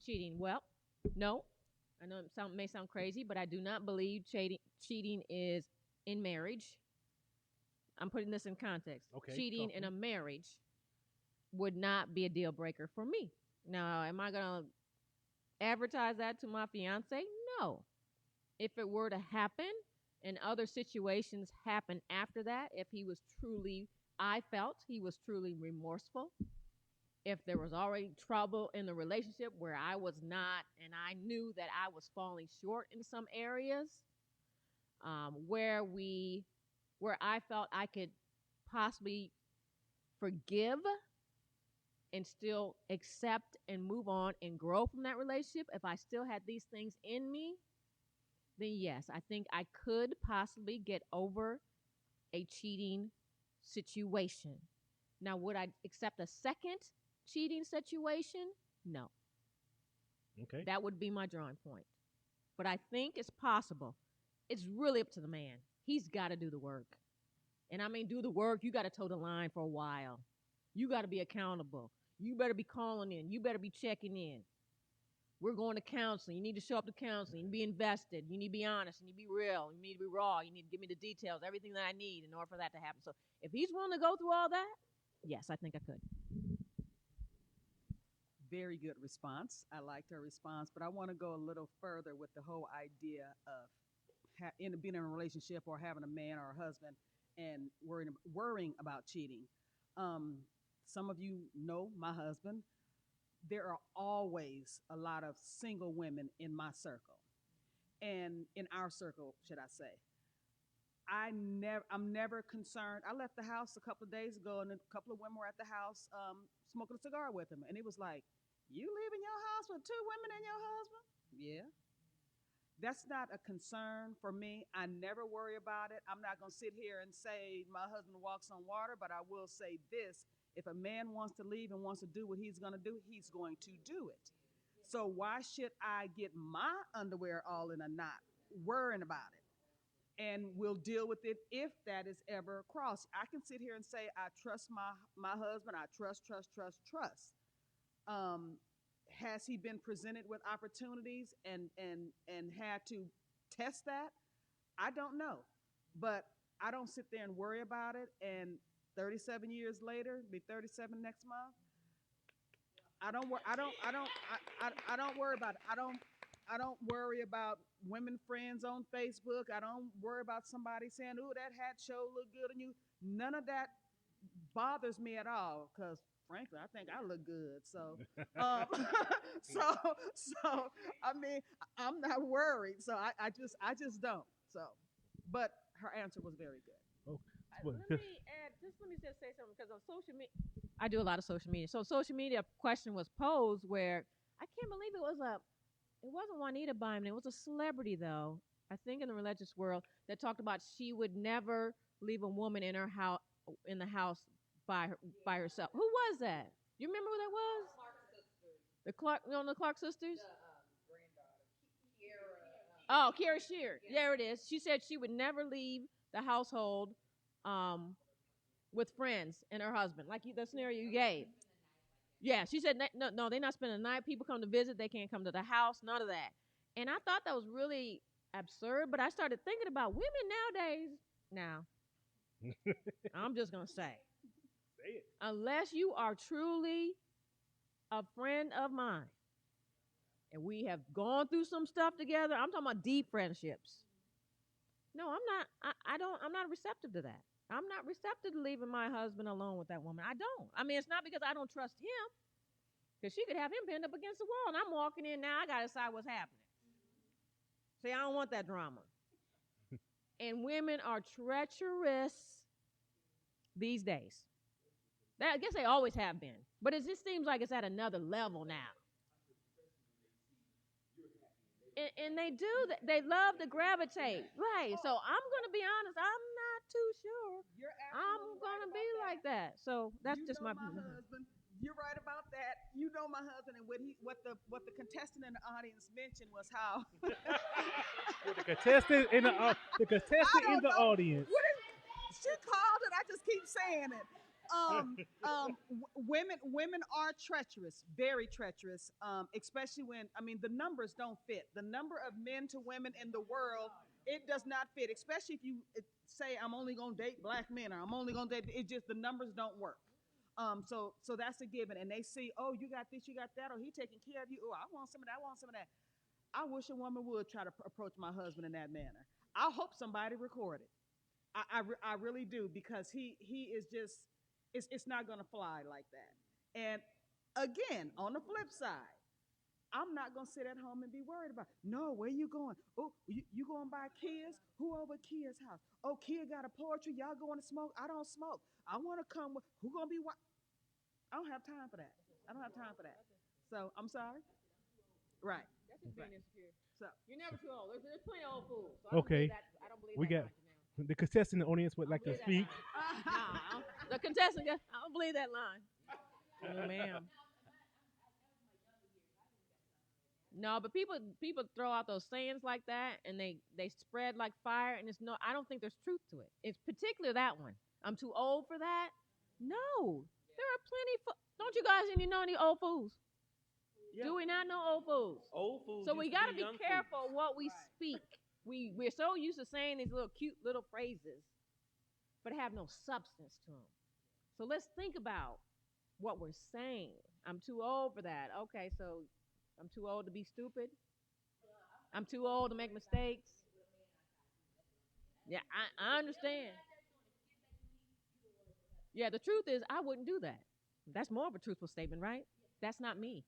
Cheating. Well, no. I know it may sound crazy, but I do not believe cheating is in marriage. I'm putting this in context. Okay, cheating in a marriage would not be a deal breaker for me. Now, am I going to advertise that to my fiance? No. If it were to happen and other situations happen after that, if I felt he was truly remorseful, if there was already trouble in the relationship where I was not, and I knew that I was falling short in some areas, where I felt I could possibly forgive and still accept and move on and grow from that relationship. If I still had these things in me, then yes, I think I could possibly get over a cheating situation. Now, would I accept a second cheating situation? No. Okay. That would be my drawing point. But I think it's possible. It's really up to the man. He's got to do the work. And I mean, do the work. You got to toe the line for a while. You got to be accountable. You better be calling in. You better be checking in. We're going to counseling. You need to show up to counseling. You need to be invested. You need to be honest. You need to be real. You need to be raw. You need to give me the details, everything that I need in order for that to happen. So if he's willing to go through all that, yes, I think I could. Very good response. I liked her response, but I want to go a little further with the whole idea of being in a relationship or having a man or a husband and worrying about cheating. Um, some of you know my husband. There are always a lot of single women in my circle, and in our circle, should I say. I'm never concerned. I left the house a couple of days ago, and a couple of women were at the house smoking a cigar with him, and it was like, "You leaving your house with two women and your husband?" Yeah, that's not a concern for me. I never worry about it. I'm not going to sit here and say my husband walks on water, but I will say this: if a man wants to leave and wants to do what he's going to do, he's going to do it. So why should I get my underwear all in a knot worrying about it? And we'll deal with it if that is ever crossed. I can sit here and say I trust my husband. I trust. Um, has he been presented with opportunities and had to test that? I don't know, but I don't sit there and worry about it. And 37 years later, be 37 next month. I don't worry. I don't worry about it. I don't worry about women friends on Facebook. I don't worry about somebody saying, "Ooh, that hat show look good on you." None of that bothers me at all because, frankly, I think I look good. So, um, so, so I mean, I'm not worried. So I just don't. So, but her answer was very good. Oh, Let me just say something because on social media, I do a lot of social media. So social media question was posed where I can't believe it wasn't Juanita Bynum. It was a celebrity though. I think in the religious world that talked about she would never leave a woman in her house in the house by herself. Who was that? You remember who that was? The Clark, the Clark sisters. Oh, Kara Shear. There it is. She said she would never leave the household um, with friends and her husband, like the scenario you gave. Yeah, she said no, they're not spending the night. People come to visit, they can't come to the house, none of that. And I thought that was really absurd, but I started thinking about women nowadays. Now, I'm just gonna say, say it. unless you are truly a friend of mine, and we have gone through some stuff together, I'm talking about deep friendships. No, I'm not. I'm not receptive to that. I'm not receptive to leaving my husband alone with that woman. I don't. I mean, it's not because I don't trust him, because she could have him pinned up against the wall, and I'm walking in now. I got to decide what's happening. See, I don't want that drama. And women are treacherous these days. I guess they always have been, but it just seems like it's at another level now. And they do. They love to gravitate. Right. So I'm going to be honest. I'm not too sure I'm going to be like that. So that's just my husband. You're right about that. You know my husband, and what the contestant in the audience mentioned was how With the contestant in the audience. She called it. I just keep saying it. Women are treacherous, very treacherous, especially when the numbers don't fit. The number of men to women in the world, it does not fit. Especially if you say I'm only gonna date black men or I'm only gonna date. It just the numbers don't work. So that's a given. And they see, oh, you got this, you got that, or he taking care of you. Oh, I want some of that. I want some of that. I wish a woman would try to approach my husband in that manner. I hope somebody recorded. I really do because he is just it's not going to fly like that. And again, on the flip side, I'm not gonna sit at home and be worried about. No, where you going? Oh, you going by Kia's? Who over at Kia's house? Oh, Kia got a poetry. Y'all going to smoke? I don't smoke. I want to come with. Who gonna be what? I don't have time for that. I don't have time for that. So I'm sorry. Right. That's just being insecure. So You're never too old. There's plenty of old fools. So Okay. I don't believe We that got line, Janelle. the contestant in the audience would like to speak. Nah, the contestant, I don't believe that line. No, ma'am. No, but people throw out those sayings like that, and they spread like fire, and it's no. I don't think there's truth to it. It's particularly that one. I'm too old for that. No, there are plenty. Don't you guys know any old fools? Yeah. Do we not know old fools? Old fools. So we used to got to be young careful fools. what we speak. We're so used to saying these little cute little phrases, but have no substance to them. So let's think about what we're saying. I'm too old for that. Okay, so I'm too old to be stupid. I'm too old to make mistakes. Yeah, I understand. Yeah, the truth is I wouldn't do that. That's more of a truthful statement, right? That's not me.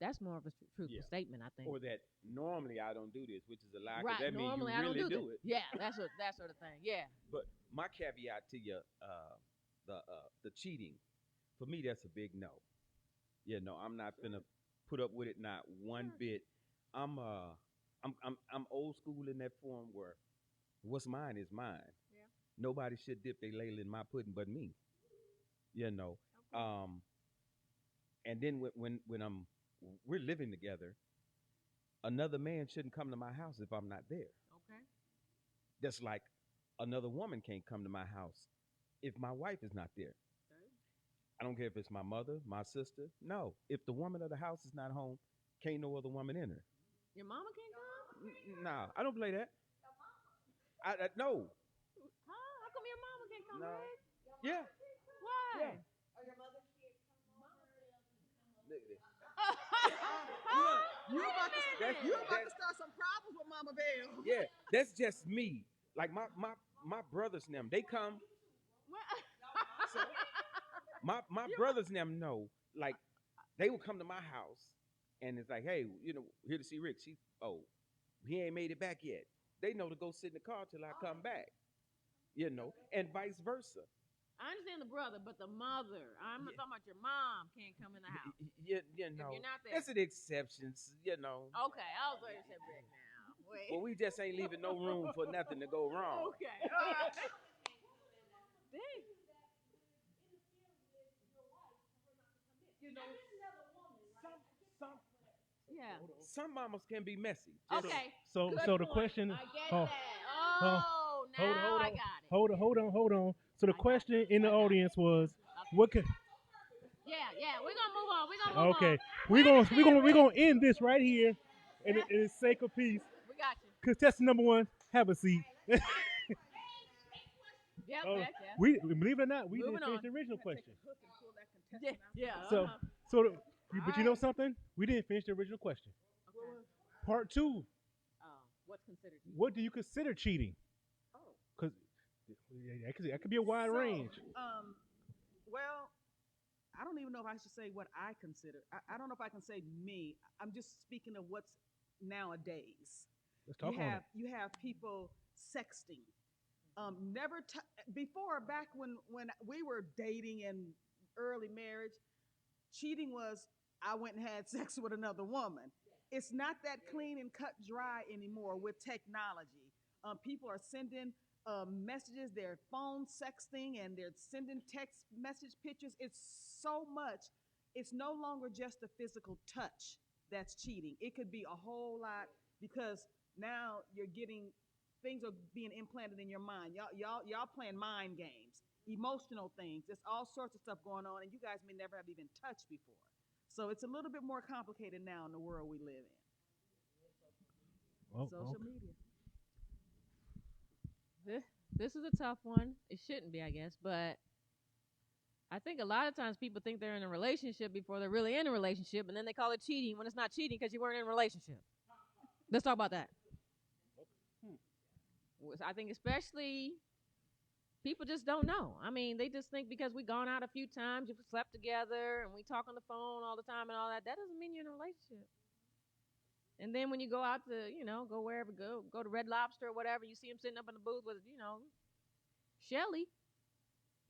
That's more of a truthful Yeah. statement, I think. Or that normally I don't do this, which is a lie. 'Cause Right. that means Normally, you I don't really do it. Yeah, that's that sort of thing. Yeah. But my caveat to you, the cheating, for me that's a big no. Yeah, no, I'm not gonna put up with it not one bit. I'm old school in that form where what's mine is mine. Yeah. Nobody should dip their ladle in my pudding but me. You know. And then when we're living together, another man shouldn't come to my house if I'm not there. Okay. Just like another woman can't come to my house if my wife is not there. I don't care if it's my mother, my sister. No, if the woman of the house is not home, can't no other woman in her. Your mama can't come? Nah, I don't play that. I no. Huh? How come your mama can't come? No. Greg? Yeah. Why? Yeah. you about to start some problems with Mama Bell. Yeah, that's just me. Like my brothers and them, they come. So, my brothers and them know, like, they will come to my house, and it's like, hey, here to see Rick. He ain't made it back yet. They know to go sit in the car till I come back. And vice versa. I understand the brother, but the mother. I'm not talking about your mom can't come in the house. If you're not there. That's an exception. Okay, I was going to say Rick now. Wait. Well, we just ain't leaving no room for nothing to go wrong. Okay. All right. Dang. Yeah. Some mamas can be messy. Okay. So Good the point. question. I get oh, that. Oh, now I got it. Hold on. So the question in the audience was, what could? Yeah. We're gonna move on. Okay, on. we're gonna end this right here, in the sake of peace. We got you. Contestant number 1, have a seat. Yep. Oh, Yeah. we believe it or not, we didn't Moving finish on. the original question. Yeah. So, uh-huh. but you know something? We didn't finish the original question. Okay. Part 2. What's considered cheating? What do you consider cheating? Oh. Because that could be a wide range. Well, I don't even know if I should say what I consider. I don't know if I can say me. I'm just speaking of what's nowadays. Let's talk on it. You have people sexting. Before, back when we were dating and early marriage, cheating was I went and had sex with another woman. It's not that clean and cut dry anymore with technology. People are sending messages, they're phone sexting, and they're sending text message pictures. It's so much. It's no longer just a physical touch that's cheating. It could be a whole lot, because now things are being implanted in your mind. Y'all playing mind games, emotional things. There's all sorts of stuff going on, and you guys may never have even touched before. So it's a little bit more complicated now in the world we live in. Social media. This is a tough one. It shouldn't be, I guess, but I think a lot of times people think they're in a relationship before they're really in a relationship, and then they call it cheating when it's not cheating because you weren't in a relationship. Let's talk about that. I think especially People just don't know. I mean, they just think because we gone out a few times, you slept together, and we talk on the phone all the time and all that. That doesn't mean you're in a relationship. And then when you go out to, go wherever, go to Red Lobster or whatever, you see him sitting up in the booth with, Shelly.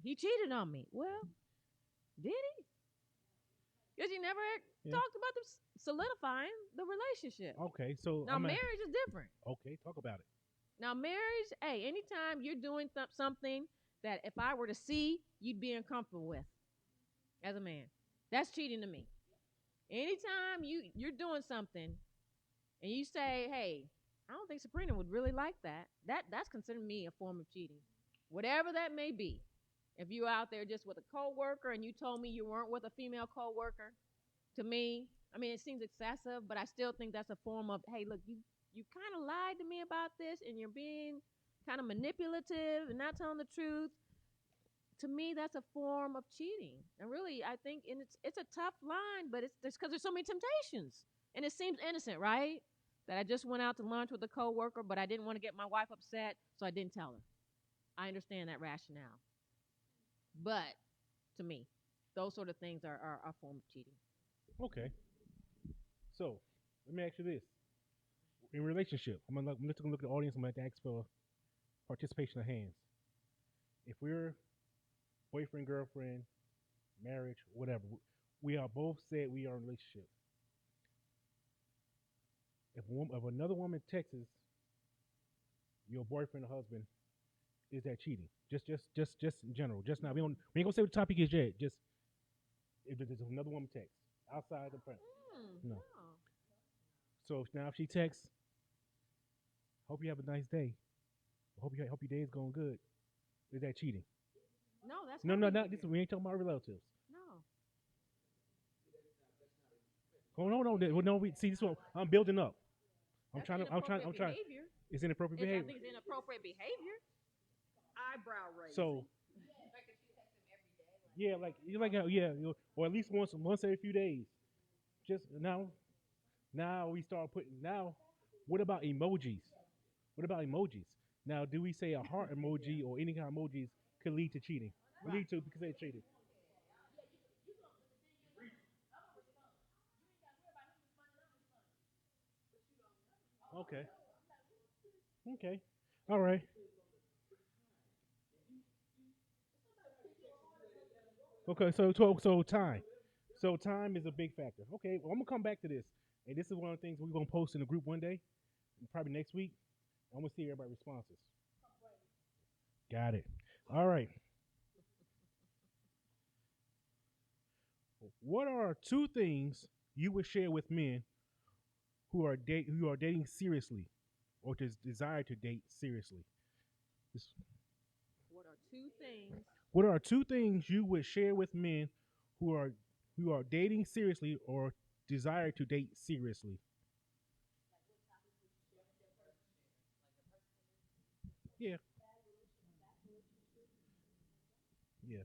He cheated on me. Well, did he? Because you never Yeah. talked about them solidifying the relationship. Okay, so Now, marriage is different. Okay, talk about it. Now, marriage, hey, anytime you're doing something that if I were to see, you'd be uncomfortable with as a man, that's cheating to me. Anytime you're doing something and you say, hey, I don't think Sabrina would really like that, that's considered me a form of cheating, whatever that may be. If you're out there just with a coworker and you told me you weren't with a female coworker, to me, I mean, it seems excessive, but I still think that's a form of, hey, look, you kind of lied to me about this and you're being kind of manipulative and not telling the truth. To me, that's a form of cheating. And really, I think it's a tough line, but it's because there's so many temptations. And it seems innocent, right? That I just went out to lunch with a coworker, but I didn't want to get my wife upset, so I didn't tell her. I understand that rationale. But to me, those sort of things are a form of cheating. Okay. So let me ask you this: in relationship, I'm just gonna look at the audience. I'm going to ask for participation of hands. If we're boyfriend, girlfriend, marriage, whatever, we are both said we are in a relationship. If another woman texts your boyfriend or husband, is that cheating? Just in general. Just now, we ain't gonna say what the topic is yet. Just if there's another woman text outside the friend. No. No. So now if she texts, hope you have a nice day. Hope your day is going good. Is that cheating? No, that's No, not not this. behavior. We ain't talking about relatives. No. Oh no. See this one. I'm building up. I'm That's trying. inappropriate behavior. It's inappropriate I behavior. think it's inappropriate behavior. Eyebrow raising. So yeah, like you like how or at least once every few days. Just now we start putting now. What about emojis? What about emojis? Now, do we say a heart emoji or any kind of emojis could lead to cheating? Lead to because they cheated. Okay. Okay. All right. Okay. So time. So time is a big factor. Okay. Well, I'm gonna come back to this, and this is one of the things we're gonna post in the group one day, probably next week. I'm gonna see everybody's responses. Got it. All right. What are two things you would share with men who are dating seriously, or just desire to date seriously? This- What are two things? What are two things you would share with men who are dating seriously or desire to date seriously? Yeah, yeah.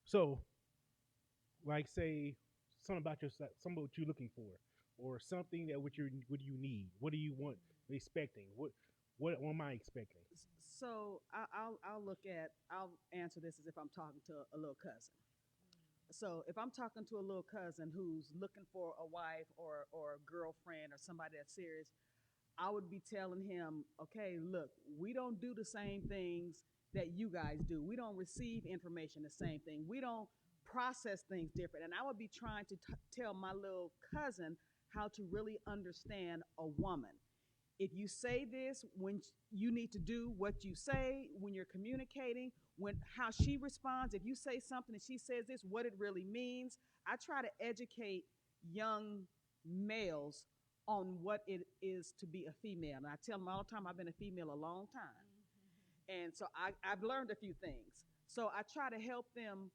So, like, say something about yourself, something what you're looking for, or something that what you need, what do you want, expecting, what am I expecting? So I'll answer this as if I'm talking to a little cousin. So if I'm talking to a little cousin who's looking for a wife or a girlfriend or somebody that's serious, I would be telling him, okay, look, we don't do the same things that you guys do. We don't receive information the same thing. We don't process things different. And I would be trying to tell my little cousin how to really understand a woman. If you say this, when you need to do what you say, when you're communicating, when how she responds, if you say something and she says this, what it really means. I try to educate young males on what it is to be a female. And I tell them all the time I've been a female a long time. And so I've learned a few things. So I try to help them,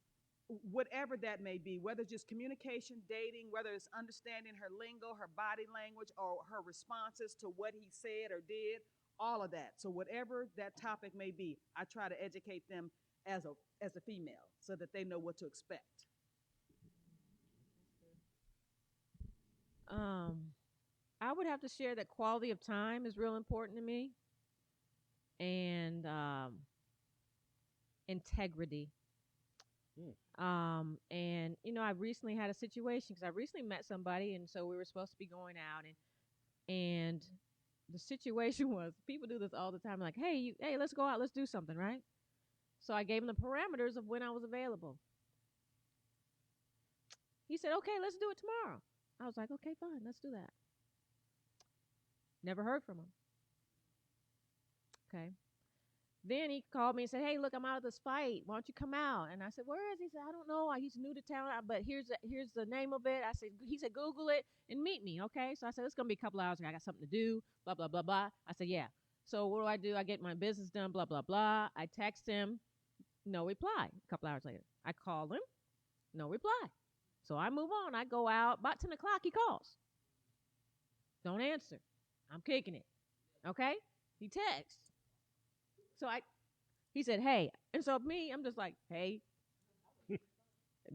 whatever that may be, whether it's just communication, dating, whether it's understanding her lingo, her body language, or her responses to what he said or did, all of that. So whatever that topic may be, I try to educate them as a female so that they know what to expect. Um, I would have to share that quality of time is real important to me, and integrity. Mm. And I recently had a situation because I recently met somebody, and so we were supposed to be going out, and the situation was people do this all the time, like, hey, let's go out, let's do something, right? So I gave him the parameters of when I was available. He said, okay, let's do it tomorrow. I was like, okay, fine, let's do that. Never heard from him. Okay. Then he called me and said, hey, look, I'm out of this fight. Why don't you come out? And I said, where is he? He said, I don't know. He's new to town, but here's the name of it. He said, Google it and meet me. Okay. So I said, it's going to be a couple hours. I got something to do, blah, blah, blah, blah. I said, yeah. So what do? I get my business done, blah, blah, blah. I text him, no reply. A couple hours later, I call him, no reply. So I move on. I go out. About 10 o'clock, he calls. Don't answer. I'm kicking it. Okay. He texts. So he said, hey. And so me, I'm just like, hey,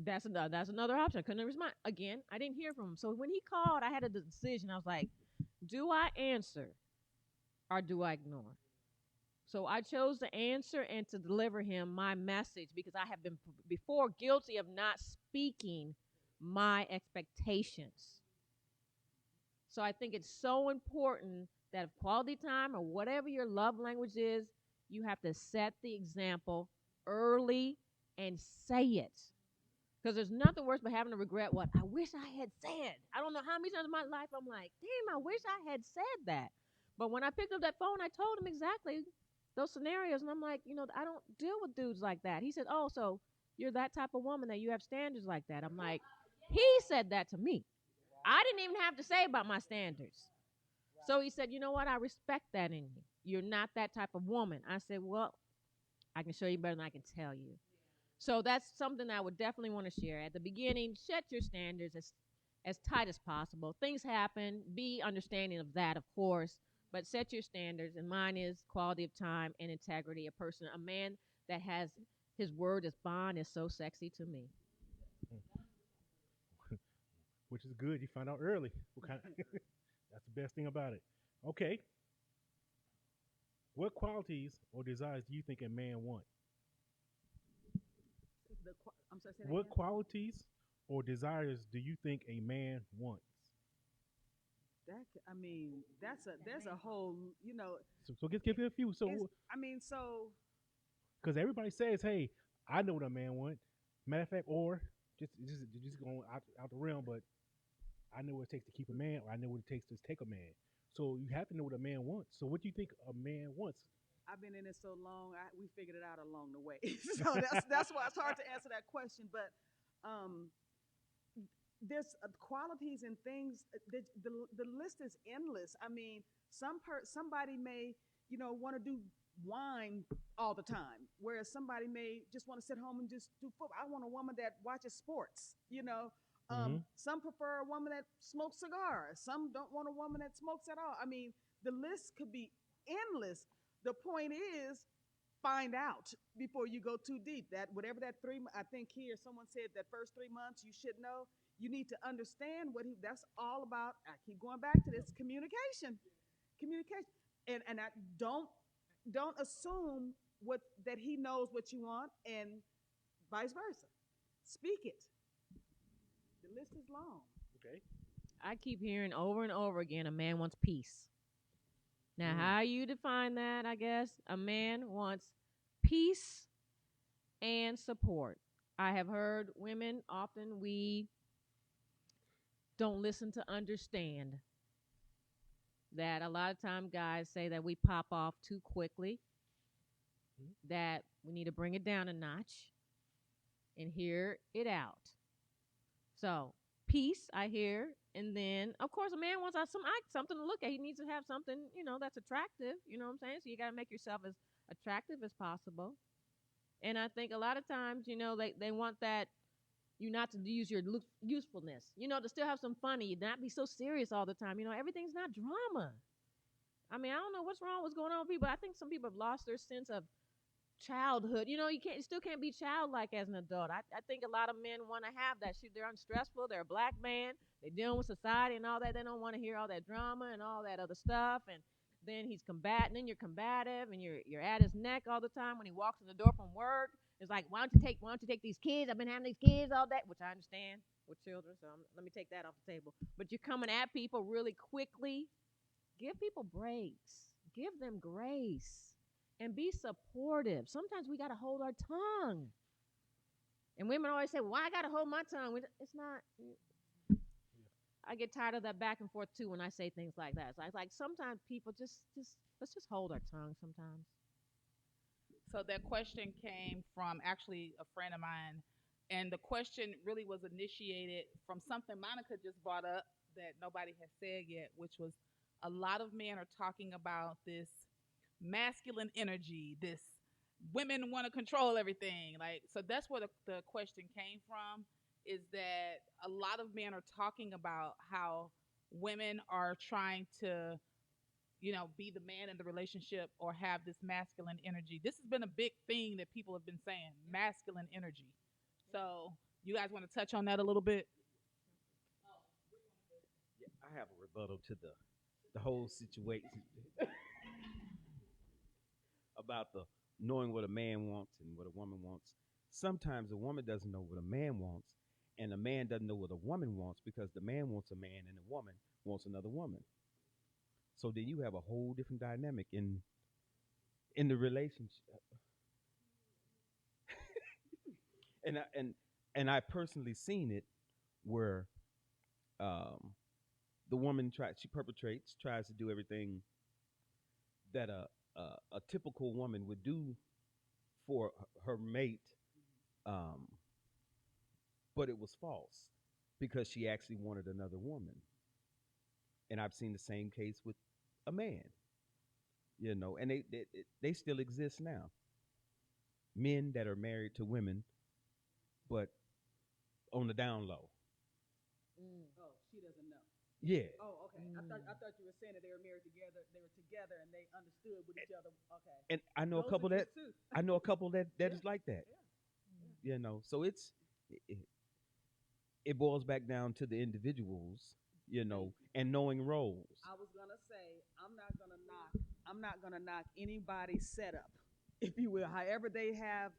that's another option. I couldn't respond. Again, I didn't hear from him. So when he called, I had a decision. I was like, do I answer or do I ignore? So I chose to answer and to deliver him my message because I have been before guilty of not speaking my expectations. So I think it's so important that if quality time or whatever your love language is, you have to set the example early and say it. Because there's nothing worse but having to regret what I wish I had said. I don't know how many times in my life I'm like, damn, I wish I had said that. But when I picked up that phone, I told him exactly those scenarios. And I'm like, I don't deal with dudes like that. He said, oh, so you're that type of woman that you have standards like that. I'm like, he said that to me. I didn't even have to say about my standards. So he said, you know what? I respect that in you. You're not that type of woman. I said, well, I can show you better than I can tell you. So that's something I would definitely want to share. At the beginning, set your standards as tight as possible. Things happen. Be understanding of that, of course. But set your standards. And mine is quality of time and integrity. A man that has his word as bond is so sexy to me. Which is good. You find out early. That's the best thing about it. Okay. What qualities or desires do you think a man wants? I'm sorry, say that What again? qualities or desires do you think a man wants? There's a whole, So give it a few. So, because everybody says, hey, I know what a man wants. Matter of fact, or just going out the realm, but I know what it takes to keep a man, or I know what it takes to take a man. So you have to know what a man wants. So what do you think a man wants? I've been in it so long, we figured it out along the way. So that's why it's hard to answer that question. But there's qualities and things. The list is endless. I mean, somebody may want to do wine all the time, whereas somebody may just want to sit home and just do football. I want a woman that watches sports. Some prefer a woman that smokes cigars. Some don't want a woman that smokes at all. I mean, the list could be endless. The point is, find out before you go too deep. That whatever that I think here someone said that first 3 months you should know. You need to understand that's all about. I keep going back to this communication, and I don't assume that he knows what you want, and vice versa. Speak it. The list is long. Okay. I keep hearing over and over again, a man wants peace. Now, how you define that, I guess, a man wants peace and support. I have heard women, often we don't listen to understand that a lot of time guys say that we pop off too quickly, that we need to bring it down a notch and hear it out. So, peace, I hear. And then, of course, a man wants something to look at. He needs to have something, that's attractive. You know what I'm saying? So you got to make yourself as attractive as possible. And I think a lot of times, they want that you not to use your usefulness, to still have some fun, you not be so serious all the time. Everything's not drama. I mean, I don't know what's going on with people. I think some people have lost their sense of childhood. You still can't be childlike as an adult. I think a lot of men want to have that shit. They're unstressful. They're a black man. They're dealing with society and all that. They don't want to hear all that drama and all that other stuff. And then he's combating, and you're combative, and you're at his neck all the time when he walks in the door from work. It's like, why don't you take these kids? I've been having these kids all day, which I understand with children. So let me take that off the table. But you're coming at people really quickly. Give people breaks. Give them grace, and be supportive. Sometimes we got to hold our tongue. And women always say, "Well, I got to hold my tongue." It's not. I get tired of that back and forth too when I say things like that. So it's like sometimes people just let's just hold our tongue sometimes. So that question came from actually a friend of mine, and the question really was initiated from something Monica just brought up that nobody has said yet, which was a lot of men are talking about this masculine energy, this women want to control everything. Like, so that's where the question came from, is that a lot of men are talking about how women are trying to, be the man in the relationship or have this masculine energy. This has been a big thing that people have been saying, masculine energy. So, you guys want to touch on that a little bit? Yeah, I have a rebuttal to the whole situation about the knowing what a man wants and what a woman wants. Sometimes a woman doesn't know what a man wants, and a man doesn't know what a woman wants because the man wants a man and the woman wants another woman. So then you have a whole different dynamic in the relationship. And I personally seen it where um, the woman tries to do everything that a typical woman would do for her mate, um, but it was false because she actually wanted another woman. And I've seen the same case with a man, and they still exist now. Men that are married to women, but on the down low. Oh, she doesn't know. Yeah. Oh, okay. I thought you were saying that they were married together. They were together and they understood with each other. Okay. And I know a Those couple that exist too. I know a couple that Yeah. is like that. Yeah. So it, it boils back down to the individuals, and knowing roles. I was gonna say I'm not gonna knock anybody's setup, if you will. However they have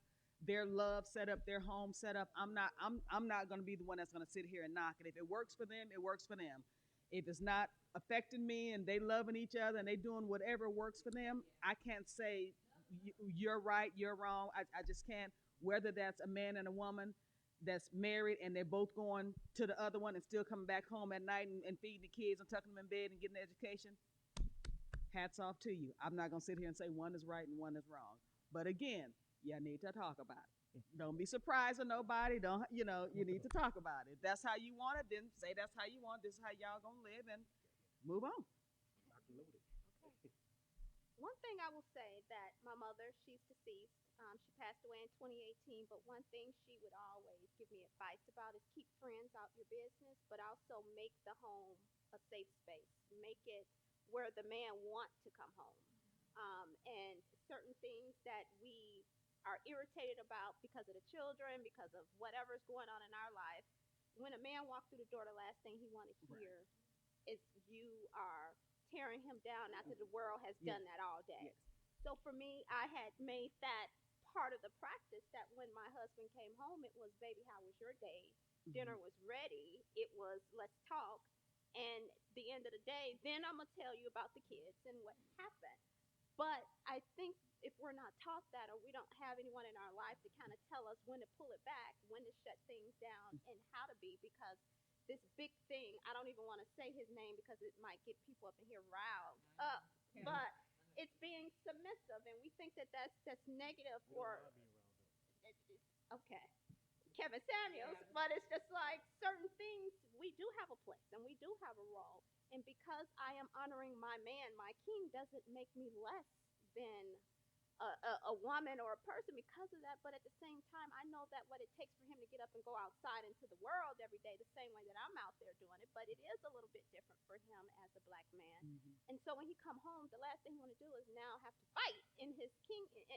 their love set up, their home set up. I'm not gonna be the one that's gonna sit here and knock it. If it works for them, it works for them. If it's not affecting me and they loving each other and they doing whatever works for them, I can't say you're right, you're wrong. I just can't. Whether that's a man and a woman that's married and they're both going to the other one and still coming back home at night and feeding the kids and tucking them in bed and getting an education, hats off to you. I'm not going to sit here and say one is right and one is wrong. But again, you need to talk about it. Don't be surprised or nobody. Don't, you need to talk about it. If that's how you want it, then say that's how you want it. This is how y'all going to live and move on. One thing I will say that my mother, she's deceased. She passed away in 2018. But one thing she would always give me advice about is keep friends out your business, but also make the home a safe space. Make it where the man wants to come home. And certain things that we are irritated about because of the children, because of whatever's going on in our life. When a man walked through the door, the last thing he wanted to hear is you are tearing him down after the world has done that all day. Yes. So for me, I had made that part of the practice that when my husband came home, it was, baby, how was your day? Dinner was ready. It was, let's talk. And the end of the day, then I'm going to tell you about the kids and what happened. But I think if we're not taught that or we don't have anyone in our life to kind of tell us when to pull it back, when to shut things down, and how to be, because this big thing, I don't even want to say his name because it might get people up in here riled up, but it's being submissive, and we think that that's negative or okay. Kevin Samuels, but it's just like certain things we do have a place and we do have a role. And because I am honoring my man, my king, doesn't make me less than a woman or a person because of that. But at the same time, I know that what it takes for him to get up and go outside into the world every day, the same way that I'm out there doing it, but it is a little bit different for him as a black man. And so when he come home, the last thing he want to do is now have to fight in his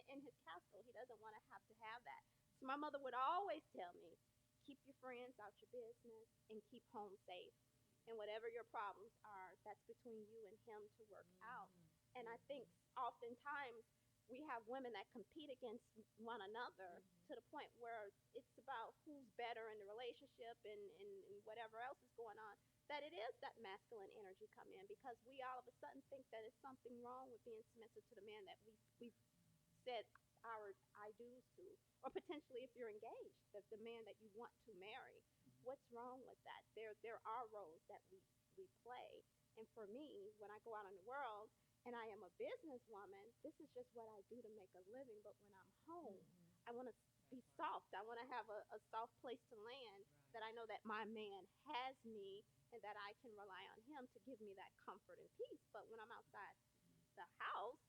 in his castle. He doesn't want to have that. So my mother would always tell me, keep your friends out your business and keep home safe. And whatever your problems are, that's between you and him to work out. And I think oftentimes we have women that compete against one another to the point where it's about who's better in the relationship and whatever else is going on, that it is that masculine energy come in because we all of a sudden think that it's something wrong with being submissive to the man that we've said our I do's to. Or potentially if you're engaged, the man that you want to marry. What's wrong with that? There are roles that we play. And for me, when I go out in the world and I am a businesswoman, this is just what I do to make a living. But when I'm home, I want to be soft. I want to have a soft place to land that I know that my man has me and that I can rely on him to give me that comfort and peace. But when I'm outside the house,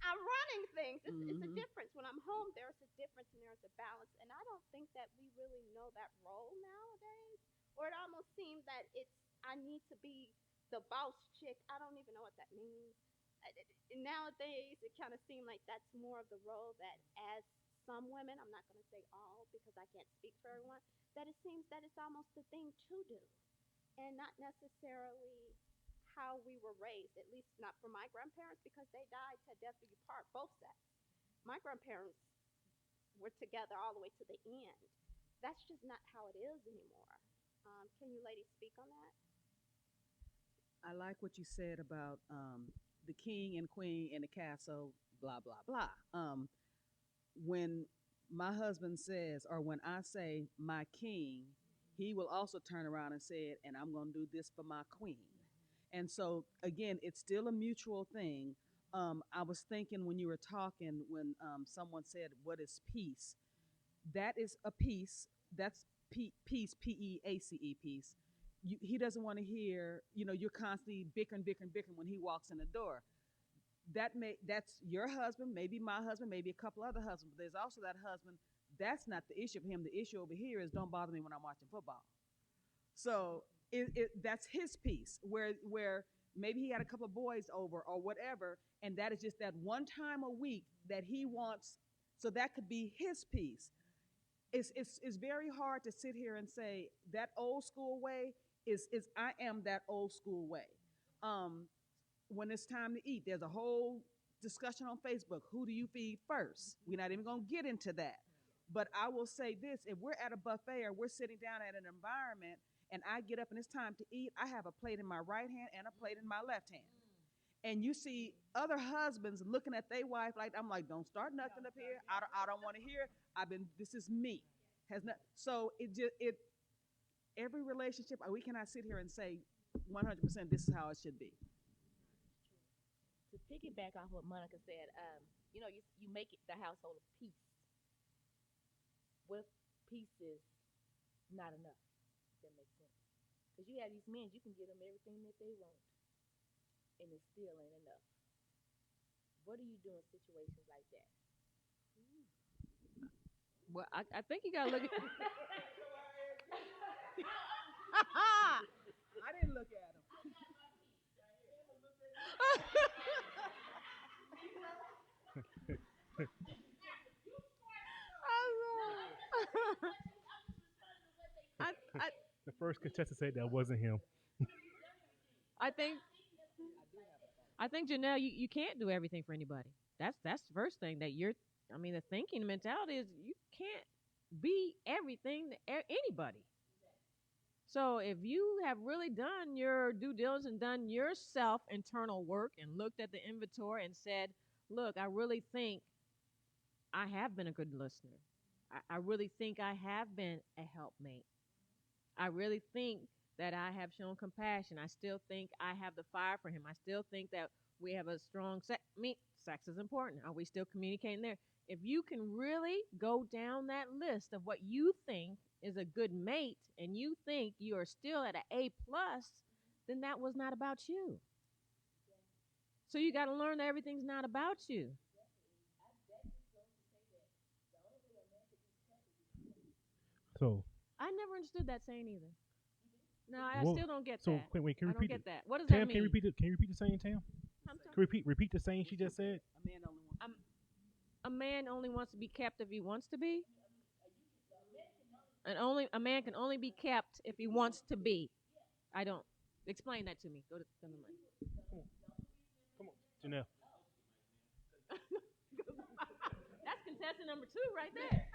I'm running things. It's a Mm-hmm. difference. When I'm home, there's a difference and there's a balance. And I don't think that we really know that role nowadays. Or it almost seems that I need to be the boss chick. I don't even know what that means. Nowadays, it kind of seems like that's more of the role that as some women, I'm not going to say all because I can't speak for everyone, that it seems that it's almost the thing to do and not necessarily how we were raised, at least not for my grandparents because they died to death do you part, both sets. My grandparents were together all the way to the end. That's just not how it is anymore. Can you ladies speak on that? I like what you said about the king and queen in the castle, blah, blah, blah. When my husband says, or when I say my king, he will also turn around and say it, and I'm going to do this for my queen. And so, again, it's still a mutual thing. I was thinking when you were talking, when someone said, what is peace? That is a peace. That's peace, Peace. Peace. He doesn't want to hear, you're constantly bickering, bickering, bickering when he walks in the door. That's your husband, maybe my husband, maybe a couple other husbands. But there's also that husband. That's not the issue for him. The issue over here is don't bother me when I'm watching football. So that's his piece where maybe he had a couple of boys over or whatever, and that is just that one time a week that he wants. So that could be his piece. It's very hard to sit here and say that old school way is I am that old school way. Um, when it's time to eat, there's a whole discussion on Facebook. Who do you feed first? We're not even going to get into that. But I will say this, if we're at a buffet or we're sitting down at an environment and I get up and it's time to eat, I have a plate in my right hand and a plate in my left hand. And you see other husbands looking at their wife like, I'm like, don't start nothing up here. I don't want to hear. This is me. Has not. So every relationship, we cannot sit here and say 100% this is how it should be. To piggyback off what Monica said, you make it the household of peace. What if peace is not enough? If that makes sense. Because you have these men, you can give them everything that they want, and it still ain't enough. What do you do in situations like that? Well, I think you gotta look at. I didn't look at him. I, I, The first contestant said that wasn't him. I think Janelle, you can't do everything for anybody. That's the first thing that you're. I mean, the thinking mentality is you can't be everything to anybody. So if you have really done your due diligence and done your self internal work and looked at the inventory and said, look, I really think I have been a good listener. I really think I have been a helpmate. I really think that I have shown compassion. I still think I have the fire for him. I still think that we have a strong sex. I mean, sex is important. Are we still communicating there? If you can really go down that list of what you think is a good mate and you think you are still at an A plus, then that was not about you. So you got to learn that everything's not about you. So, I never understood that saying either. No, I well, still don't get so that. wait, can I you don't repeat get it? that. What does Tam, that mean? can you repeat the saying, Tam? I'm Can you repeat the saying she just said? A man only wants. A man only wants to be kept if he wants to be, and only a man can only be kept if he wants to be. I don't explain that to me. Go to the mic. Come on, Janelle. contestant number 2 right there.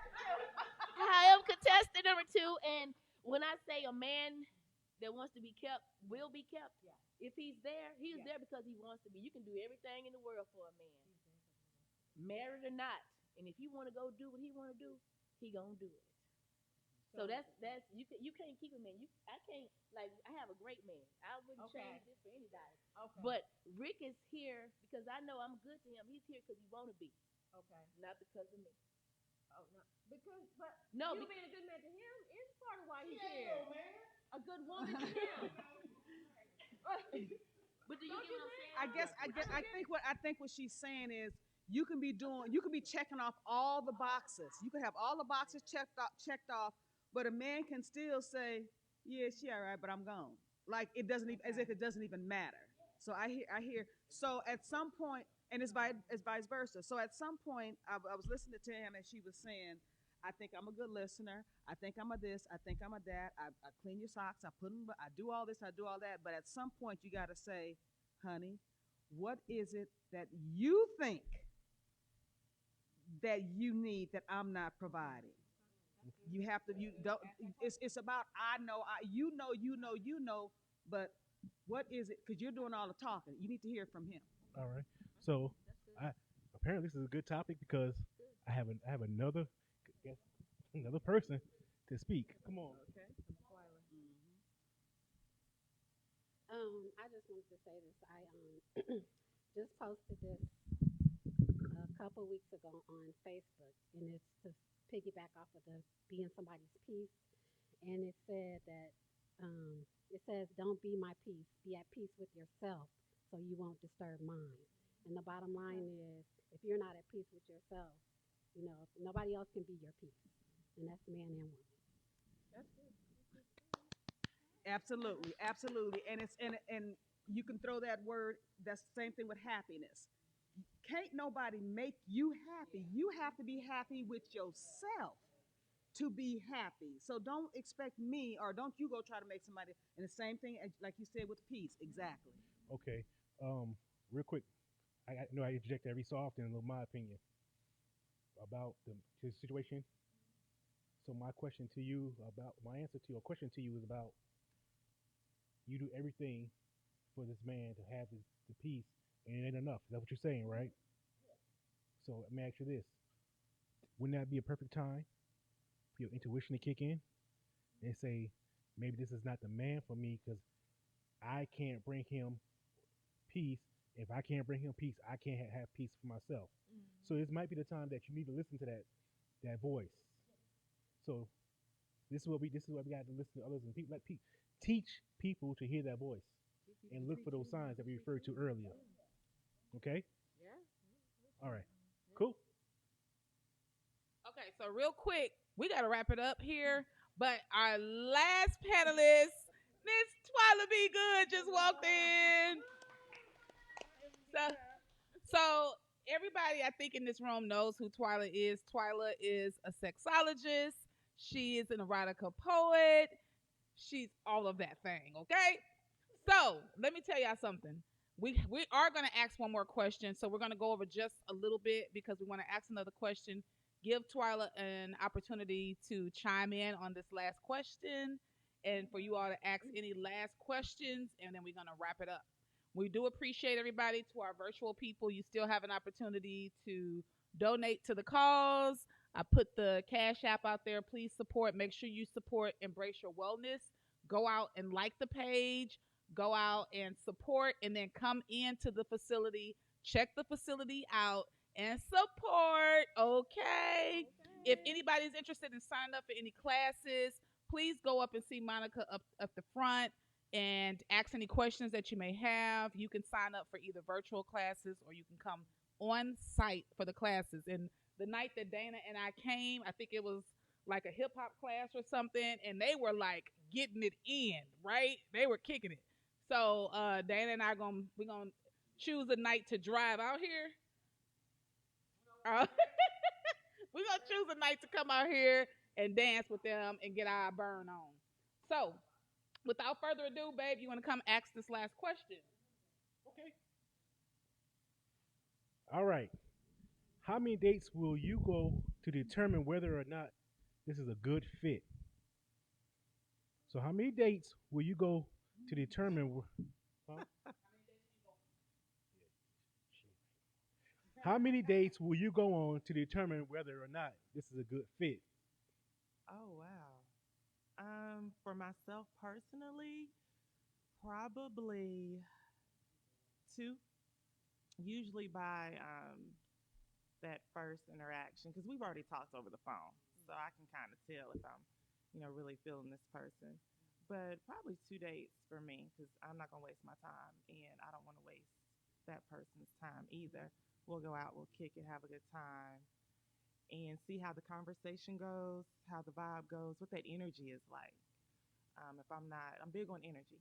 I am contestant number 2, and when I say a man that wants to be kept will be kept, Yeah. if he's there, he's Yeah. there because he wants to be. You can do everything in the world for a man, married or not, and if you want to go do what he want to do, he gonna do it. So that's you can't keep a man. I can't, like, I have a great man. I wouldn't Okay. change this for anybody. Okay. But Rick is here because I know I'm good to him. He's here because he want to be, okay. not because of me. Oh no, because but No, you being a good man to him is part of why he's here. A good woman to him. But do you Don't get you what I'm think? saying? I think what she's saying is you can be checking off all the boxes. You can have all the boxes checked off, but a man can still say, "Yeah, she all right, but I'm gone." Like it doesn't even, as if it doesn't even matter. So I hear. So at some point, and it's vice versa. So at some point, I was listening to him, and she was saying, "I think I'm a good listener. I think I'm a this. I think I'm a that. I clean your socks. I put them. I do all this. I do all that." But at some point, you got to say, "Honey, what is it that you think that you need that I'm not providing?" You have to. You don't. It's about I know. You know. But what is it? Because you're doing all the talking. You need to hear from him. All right. So, I apparently this is a good topic because I have another guess, another person to speak. Come on. Okay. I just wanted to say this. I just posted this a couple weeks ago on Facebook, and it's to piggyback off of the being somebody's peace. And it said that it says, "Don't be my peace. Be at peace with yourself, so you won't disturb mine." And the bottom line is, if you're not at peace with yourself, nobody else can be your peace, and that's man and woman. Absolutely, absolutely. And and you can throw that word. That's the same thing with happiness. Can't nobody make you happy. You have to be happy with yourself to be happy. So don't expect me, or don't you go try to make somebody. And the same thing, like you said, with peace. Exactly. Okay. Real quick, I know I interject every so often. My opinion about the situation. So my answer to your question to you is about you do everything for this man to have the peace, and it ain't enough. Is that what you're saying, right? So let me ask you this: wouldn't that be a perfect time for your intuition to kick in and say, maybe this is not the man for me because I can't bring him peace. If I can't bring him peace, I can't have peace for myself. So this might be the time that you need to listen to that voice. So this is what we got to listen to others and people teach people to hear that voice and look for those signs that we referred to earlier. Okay? Yeah. All right. Cool. Okay, so real quick, we got to wrap it up here. But our last panelist, Miss Twyla B. Good, just walked in. So everybody, I think, in this room knows who Twyla is. Twyla is a sexologist. She is an erotica poet. She's all of that thing, okay? So let me tell y'all something. We are going to ask one more question. So we're going to go over just a little bit because we want to ask another question. Give Twyla an opportunity to chime in on this last question and for you all to ask any last questions, and then we're going to wrap it up. We do appreciate everybody. To our virtual people, you still have an opportunity to donate to the cause. I put the Cash App out there. Please support. Make sure you support Embrace Your Wellness. Go out and like the page. Go out and support, and then come into the facility. Check the facility out and support. Okay. If anybody's interested in signing up for any classes, please go up and see Monica up the front and ask any questions that you may have. You can sign up for either virtual classes or you can come on site for the classes. And the night that Dana and I came, I think it was like a hip hop class or something, and they were like getting it in, right? They were kicking it. So Dana and I we're gonna choose a night to drive out here. We're gonna choose a night to come out here and dance with them and get our burn on. So, without further ado, babe, you want to come ask this last question? Okay. All right. How many dates will you go to determine whether or not this is a good fit? So, how many dates will you go to determine? Huh? How many dates will you go on to determine whether or not this is a good fit? Oh wow. For myself personally, probably two. Usually by that first interaction, because we've already talked over the phone, so I can kind of tell if I'm, really feeling this person. But probably 2 dates for me, because I'm not gonna waste my time, and I don't want to waste that person's time either. We'll go out, we'll kick it, have a good time, and see how the conversation goes, how the vibe goes, what that energy is like. If I'm not, I'm big on energy.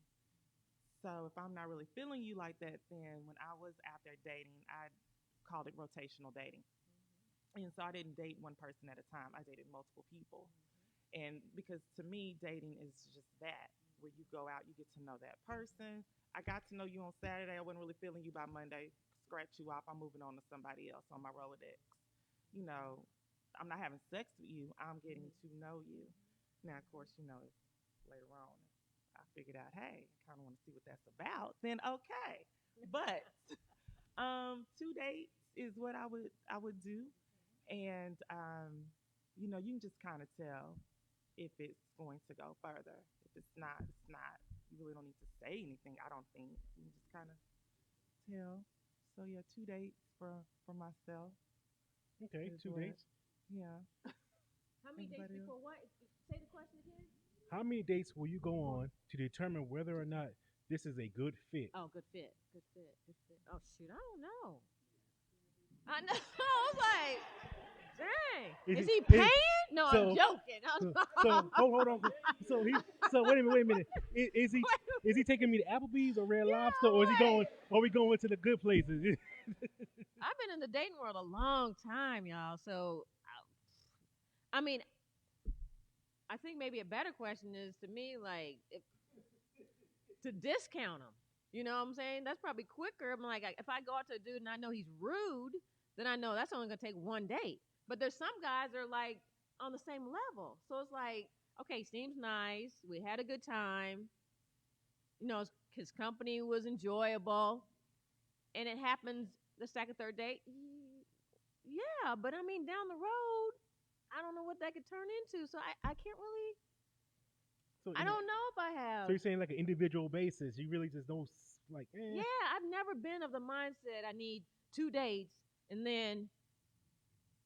So if I'm not really feeling you like that, then when I was out there dating, I called it rotational dating. And so I didn't date one person at a time. I dated multiple people. And because to me, dating is just that, where you go out, you get to know that person. I got to know you on Saturday. I wasn't really feeling you by Monday. Scratch you off. I'm moving on to somebody else on my Rolodex. You know, I'm not having sex with you. I'm getting to know you. Now, of course, if later on I figured out, hey, I kind of want to see what that's about, then okay. But 2 dates is what I would do, and you can just kind of tell if it's going to go further. If it's not, it's not. You really don't need to say anything. I don't think you can just kind of tell. So yeah, 2 dates for myself Okay, is two what. dates. Yeah. How many days Anybody else? before what? Say the question again. How many dates will you go on to determine whether or not this is a good fit? Oh, good fit. Good fit. Good fit. Oh shoot, I don't know. I know. I was like, dang. Is he Is paying? No, I'm so joking. hold on. So wait a minute. Is he taking me to Applebee's or Red Lobster, or is he Yeah, going? Are we going to the good places? I've been in the dating world a long time, y'all. So, I mean, I think maybe a better question is to me, like, to discount him. You know what I'm saying? That's probably quicker. I'm like, if I go out to a dude and I know he's rude, then I know that's only gonna take one date. But there's some guys that are like on the same level, so it's like, okay, seems nice. We had a good time. His company was enjoyable, and it happens the second, third date. Yeah, but I mean, down the road, I don't know what that could turn into. So I can't really. so, I don't know if I so have. you're saying like an individual basis? You really just don't like. Yeah, I've never been of the mindset I need 2 dates and then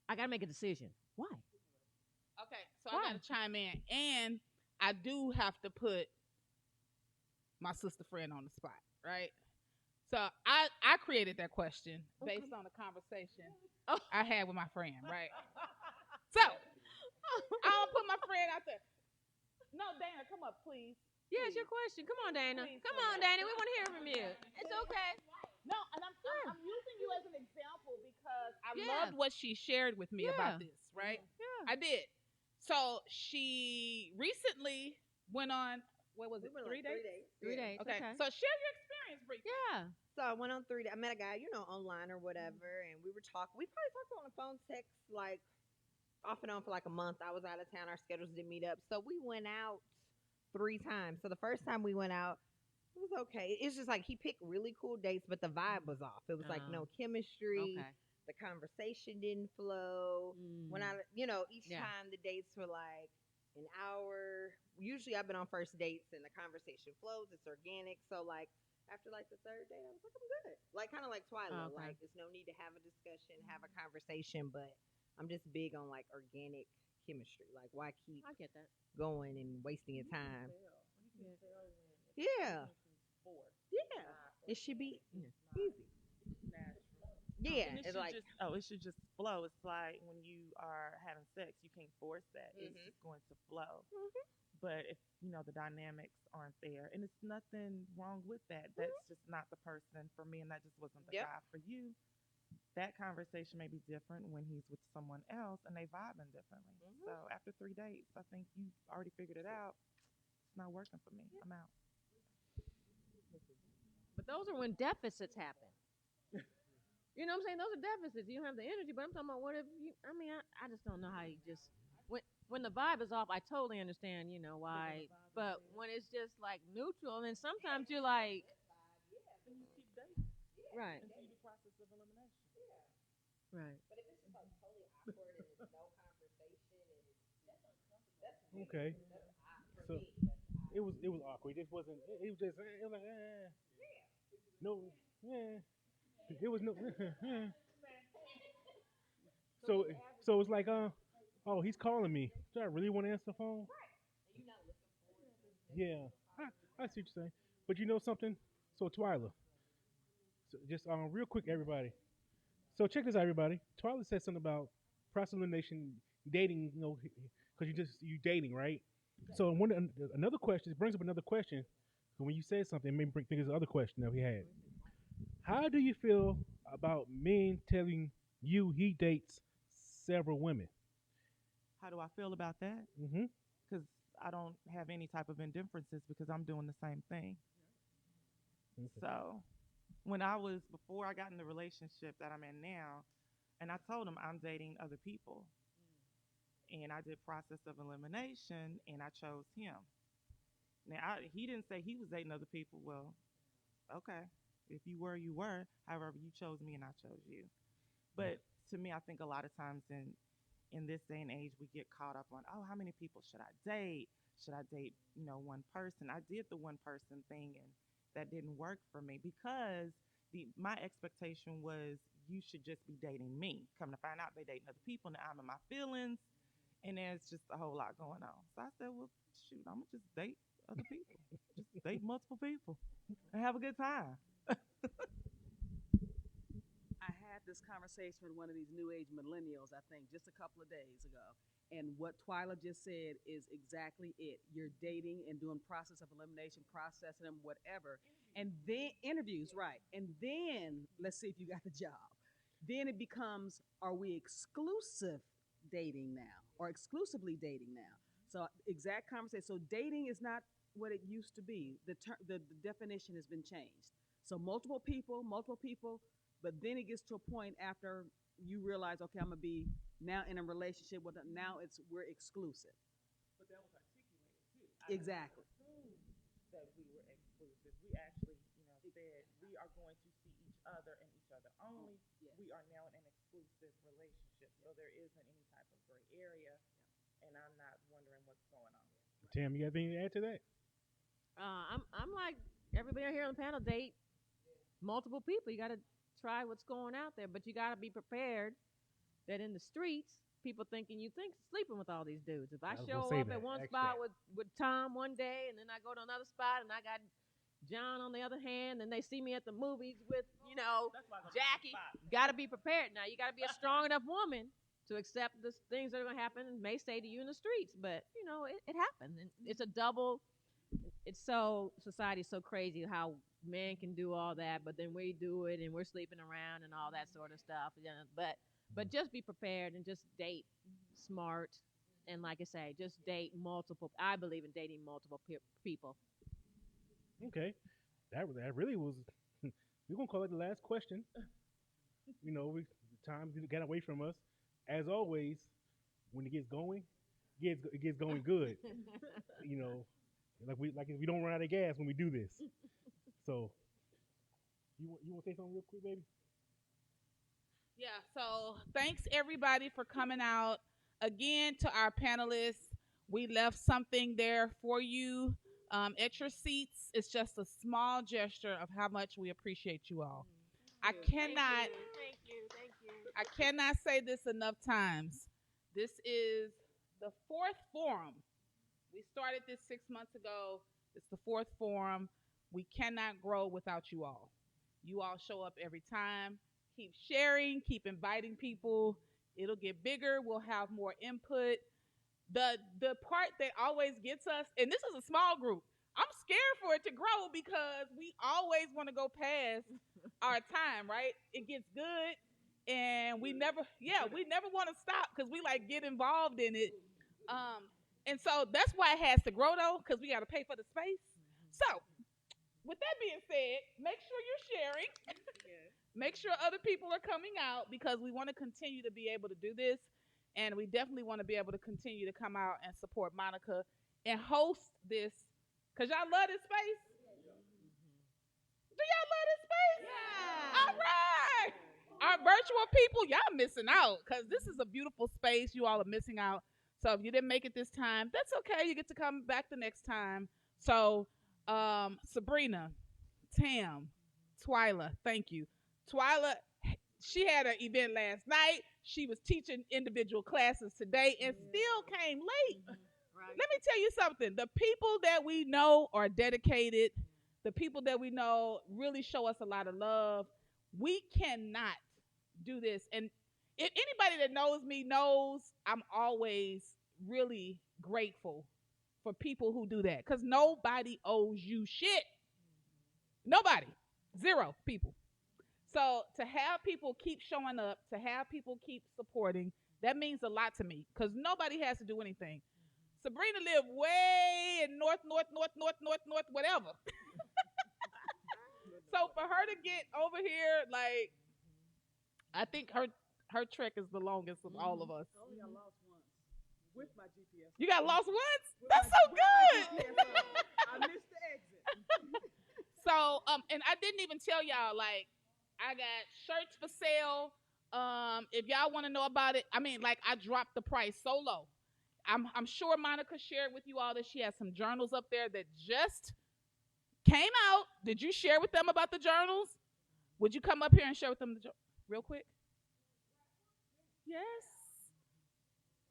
I gotta make a decision. Why? Okay, so I Why? got to chime in, and I do have to put my sister friend on the spot, right? So I created that question based on a conversation Oh. I had with my friend, right? So I'll put my friend out there. No, Dana, come up, please. Yeah, it's your question. Come on, Dana. Please, Come on, please. Dana. We want to hear from you. It's okay. No, and I'm using you as an example because I Yeah. loved what she shared with me about Yeah. this, right? Yeah. I did. So she recently went on, what was it, We went 3 days? 3 days. 3 days. Okay. Okay. So share your experience briefly. Yeah. So I went on 3 days. I met a guy, online or whatever, and we were talking. We probably talked on the phone, text like off and on for like a month. I was out of town. Our schedules didn't meet up, so we went out 3 times. So the first time we went out, it was okay. It's just like he picked really cool dates, but the vibe was off. It was like no chemistry. Okay. The conversation didn't flow. When each Yeah. time the dates were like an hour. Usually I've been on first dates and the conversation flows. It's organic. So like after like the third date, I was like, I'm good. Like kind of like Twilight. Okay. Like there's no need to have a discussion, have a conversation, but I'm just big on like organic chemistry. Like why keep I get that. going and wasting your time? You can tell when Yeah. it's forced. Yeah. It should be easy. Natural. Yeah. And it It's should like it should just flow. It's like when you are having sex, you can't force that. It's Mhm. just going to flow. But if the dynamics aren't there, and it's nothing wrong with that. That's just not the person for me, and that just wasn't the Yep. guy for you. That conversation may be different when he's with someone else and they vibing differently. So after 3 dates, I think you already figured it out. It's not working for me. I'm out. But those are when deficits happen. You know what I'm saying? Those are deficits. You don't have the energy, but I'm talking about what if you, I mean, I just don't know how you just, when the vibe is off, I totally understand, why. But when it's just like neutral, and then sometimes you're like, And you keep dating right, until you do process of elimination. right. But if it's just like totally awkward and it's no conversation and that's Okay. weird. That's odd for So me. That's odd. it was awkward. It just wasn't. It was just. It was like no. Yeah. It was no. so so it's like oh, he's calling me. Do I really want to answer the phone? And you're not looking forward to Yeah. I see what you're saying. But you know something? So Twyla, so just real quick, everybody. So check this out, everybody. Twyla said something about process elimination, dating. Because you dating, right? So another question. It brings up another question. So when you said something, it made me think of the other question that we had. How do you feel about men telling you he dates several women? How do I feel about that? Hmm. Because I don't have any type of indifferences because I'm doing the same thing. Okay. So before I got in the relationship that I'm in now, and I told him I'm dating other people, and I did process of elimination, and I chose him. Now he didn't say he was dating other people. Well, okay, if you were, you were. However, you chose me, and I chose you. But to me, I think a lot of times in this day and age, we get caught up on, oh, how many people should I date? Should I date, one person? I did the one person thing, and that didn't work for me because my expectation was you should just be dating me. Come to find out, they dating other people, and I'm in my feelings, and there's just a whole lot going on. So I said, well, shoot, I'm gonna just date other people, just date multiple people, and have a good time. I had this conversation with one of these new age millennials, I think, just a couple of days ago. And what Twyla just said is exactly it. You're dating and doing process of elimination, processing them, whatever. And then interviews, right. And then let's see if you got the job. Then it becomes, are we exclusive dating now or exclusively dating now? So exact conversation. So dating is not what it used to be. The definition has been changed. So multiple people, but then it gets to a point after you realize, okay, I'm gonna be now in a relationship with them. Now we're exclusive. But that was articulated too. Exactly. Assumed that we were exclusive. We actually, said we are going to see each other and each other only. Yes. We are now in an exclusive relationship. So there isn't any type of gray area, and I'm not wondering what's going on. Tam, you got anything to add to that? I'm like everybody here on the panel. Date multiple people. You got to try what's going out there, but you got to be prepared that in the streets, people thinking you think sleeping with all these dudes. If I I was gonna show say up that, at one actually. spot with Tom one day, and then I go to another spot and I got John on the other hand, and they see me at the movies with That's why I go to Jackie. the spot. Got to be prepared. Now you got to be a strong enough woman to accept the things that are going to happen and may say to you in the streets. But it happens. And it's a double. It's so society's so crazy how men can do all that, but then we do it and we're sleeping around and all that sort of stuff. But just be prepared and just date smart. And like I say, just date multiple. I believe in dating multiple people. Okay. That really was. We're gonna call it the last question. We time got away from us. As always, when it gets going, it gets going good. you know, we don't run out of gas when we do this. So you want to say something real quick, baby? Yeah, so thanks everybody for coming out. Again, to our panelists, we left something there for you at your seats. It's just a small gesture of how much we appreciate you all. I cannot I cannot say this enough times. This is the fourth forum. We started this 6 months ago. It's the fourth forum. We cannot grow without you all. You all show up every time. Keep sharing, keep inviting people. It'll get bigger. We'll have more input. The part that always gets us, and this is a small group. I'm scared for it to grow because we always want to go past our time, right? It gets good, and we never want to stop because we like get involved in it. Um, and so that's why it has to grow though, because we got to pay for the space. So, with that being said, make sure you're sharing. Make sure other people are coming out because we want to continue to be able to do this. And we definitely want to be able to continue to come out and support Monica and host this because y'all love this space. Do y'all love this space? All right. Our virtual people, y'all missing out because this is a beautiful space. You all are missing out. So if you didn't make it this time, that's okay. You get to come back the next time. So, Sabrina, Tam, Twyla, thank you. Twyla, she had an event last night. She was teaching individual classes today and still came late. Let me tell you something. The people that we know are dedicated. The people that we know really show us a lot of love. We cannot do this. And if anybody that knows me knows I'm always really grateful for people who do that because nobody owes you shit. Nobody. Zero people. So to have people keep showing up, to have people keep supporting, that means a lot to me because nobody has to do anything. Sabrina lived way in north, whatever. So for her to get over here, like, I think her trek is the longest of all of us. I only got lost once with my GPS. You got lost once? With That's my- so with my good. GPS, I missed the exit. So, and I didn't even tell y'all, like, I got shirts for sale. If y'all want to know about it, I mean, like, I dropped the price so low. I'm sure Monica shared with you all that she has some journals up there that just came out. Did you share with them about the journals? Would you come up here and share with them real quick? Yes.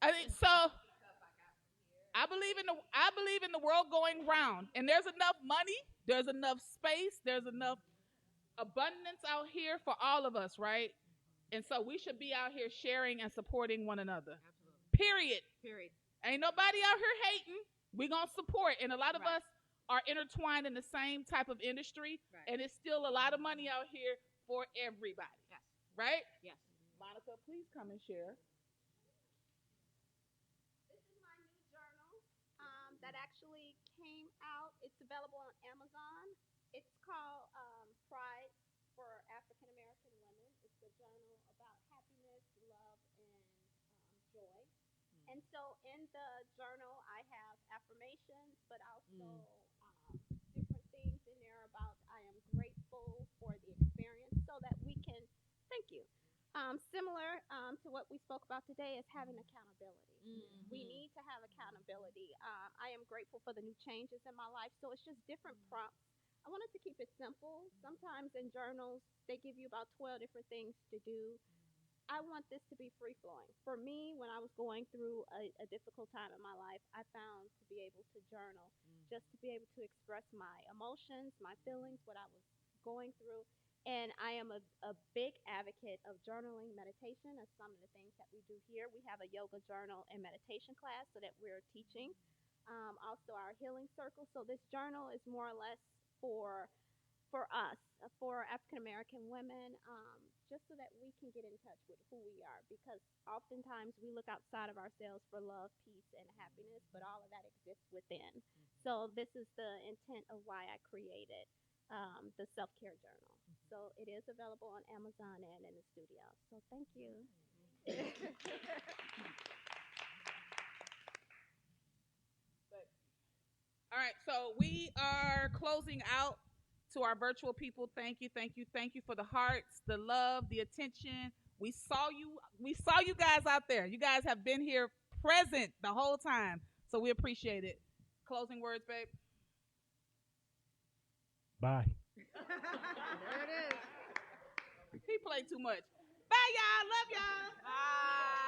I think so. I believe in the world going round, and there's enough money, there's enough space, there's enough abundance out here for all of us, right? And so we should be out here sharing and supporting one another. Period. Ain't nobody out here hating. We gonna support, and a lot of us are intertwined in the same type of industry, and it's still a lot of money out here for everybody. Yes. Right? Yes. Monica, please come and share. This is my new journal that actually came out. It's available on Amazon. It's called Pride for African American Women. It's a journal about happiness, love, and joy. And so in the journal, I have affirmations, but also different things in there about I am grateful for the experience so that we can, thank you. Similar to what we spoke about today is having accountability. We need to have accountability. I am grateful for the new changes in my life. So it's just different prompts. I wanted to keep it simple. Sometimes in journals, they give you about 12 different things to do. I want this to be free flowing. For me, when I was going through a difficult time in my life, I found to be able to journal, just to be able to express my emotions, my feelings, what I was going through. And I am a big advocate of journaling meditation as some of the things that we do here. We have a yoga journal and meditation class so that we're teaching. Also our healing circle. So this journal is more or less for us, for African American women, just so that we can get in touch with who we are. Because oftentimes we look outside of ourselves for love, peace, and happiness, but all of that exists within. So this is the intent of why I created the self care journal. So it is available on Amazon and in the studio. So thank you. All right, so we are closing out to our virtual people. Thank you, thank you, thank you for the hearts, the love, the attention. We saw you guys out there. You guys have been here present the whole time. So we appreciate it. Closing words, babe. Bye. There it is. He played too much. Bye, y'all. Love y'all. Bye.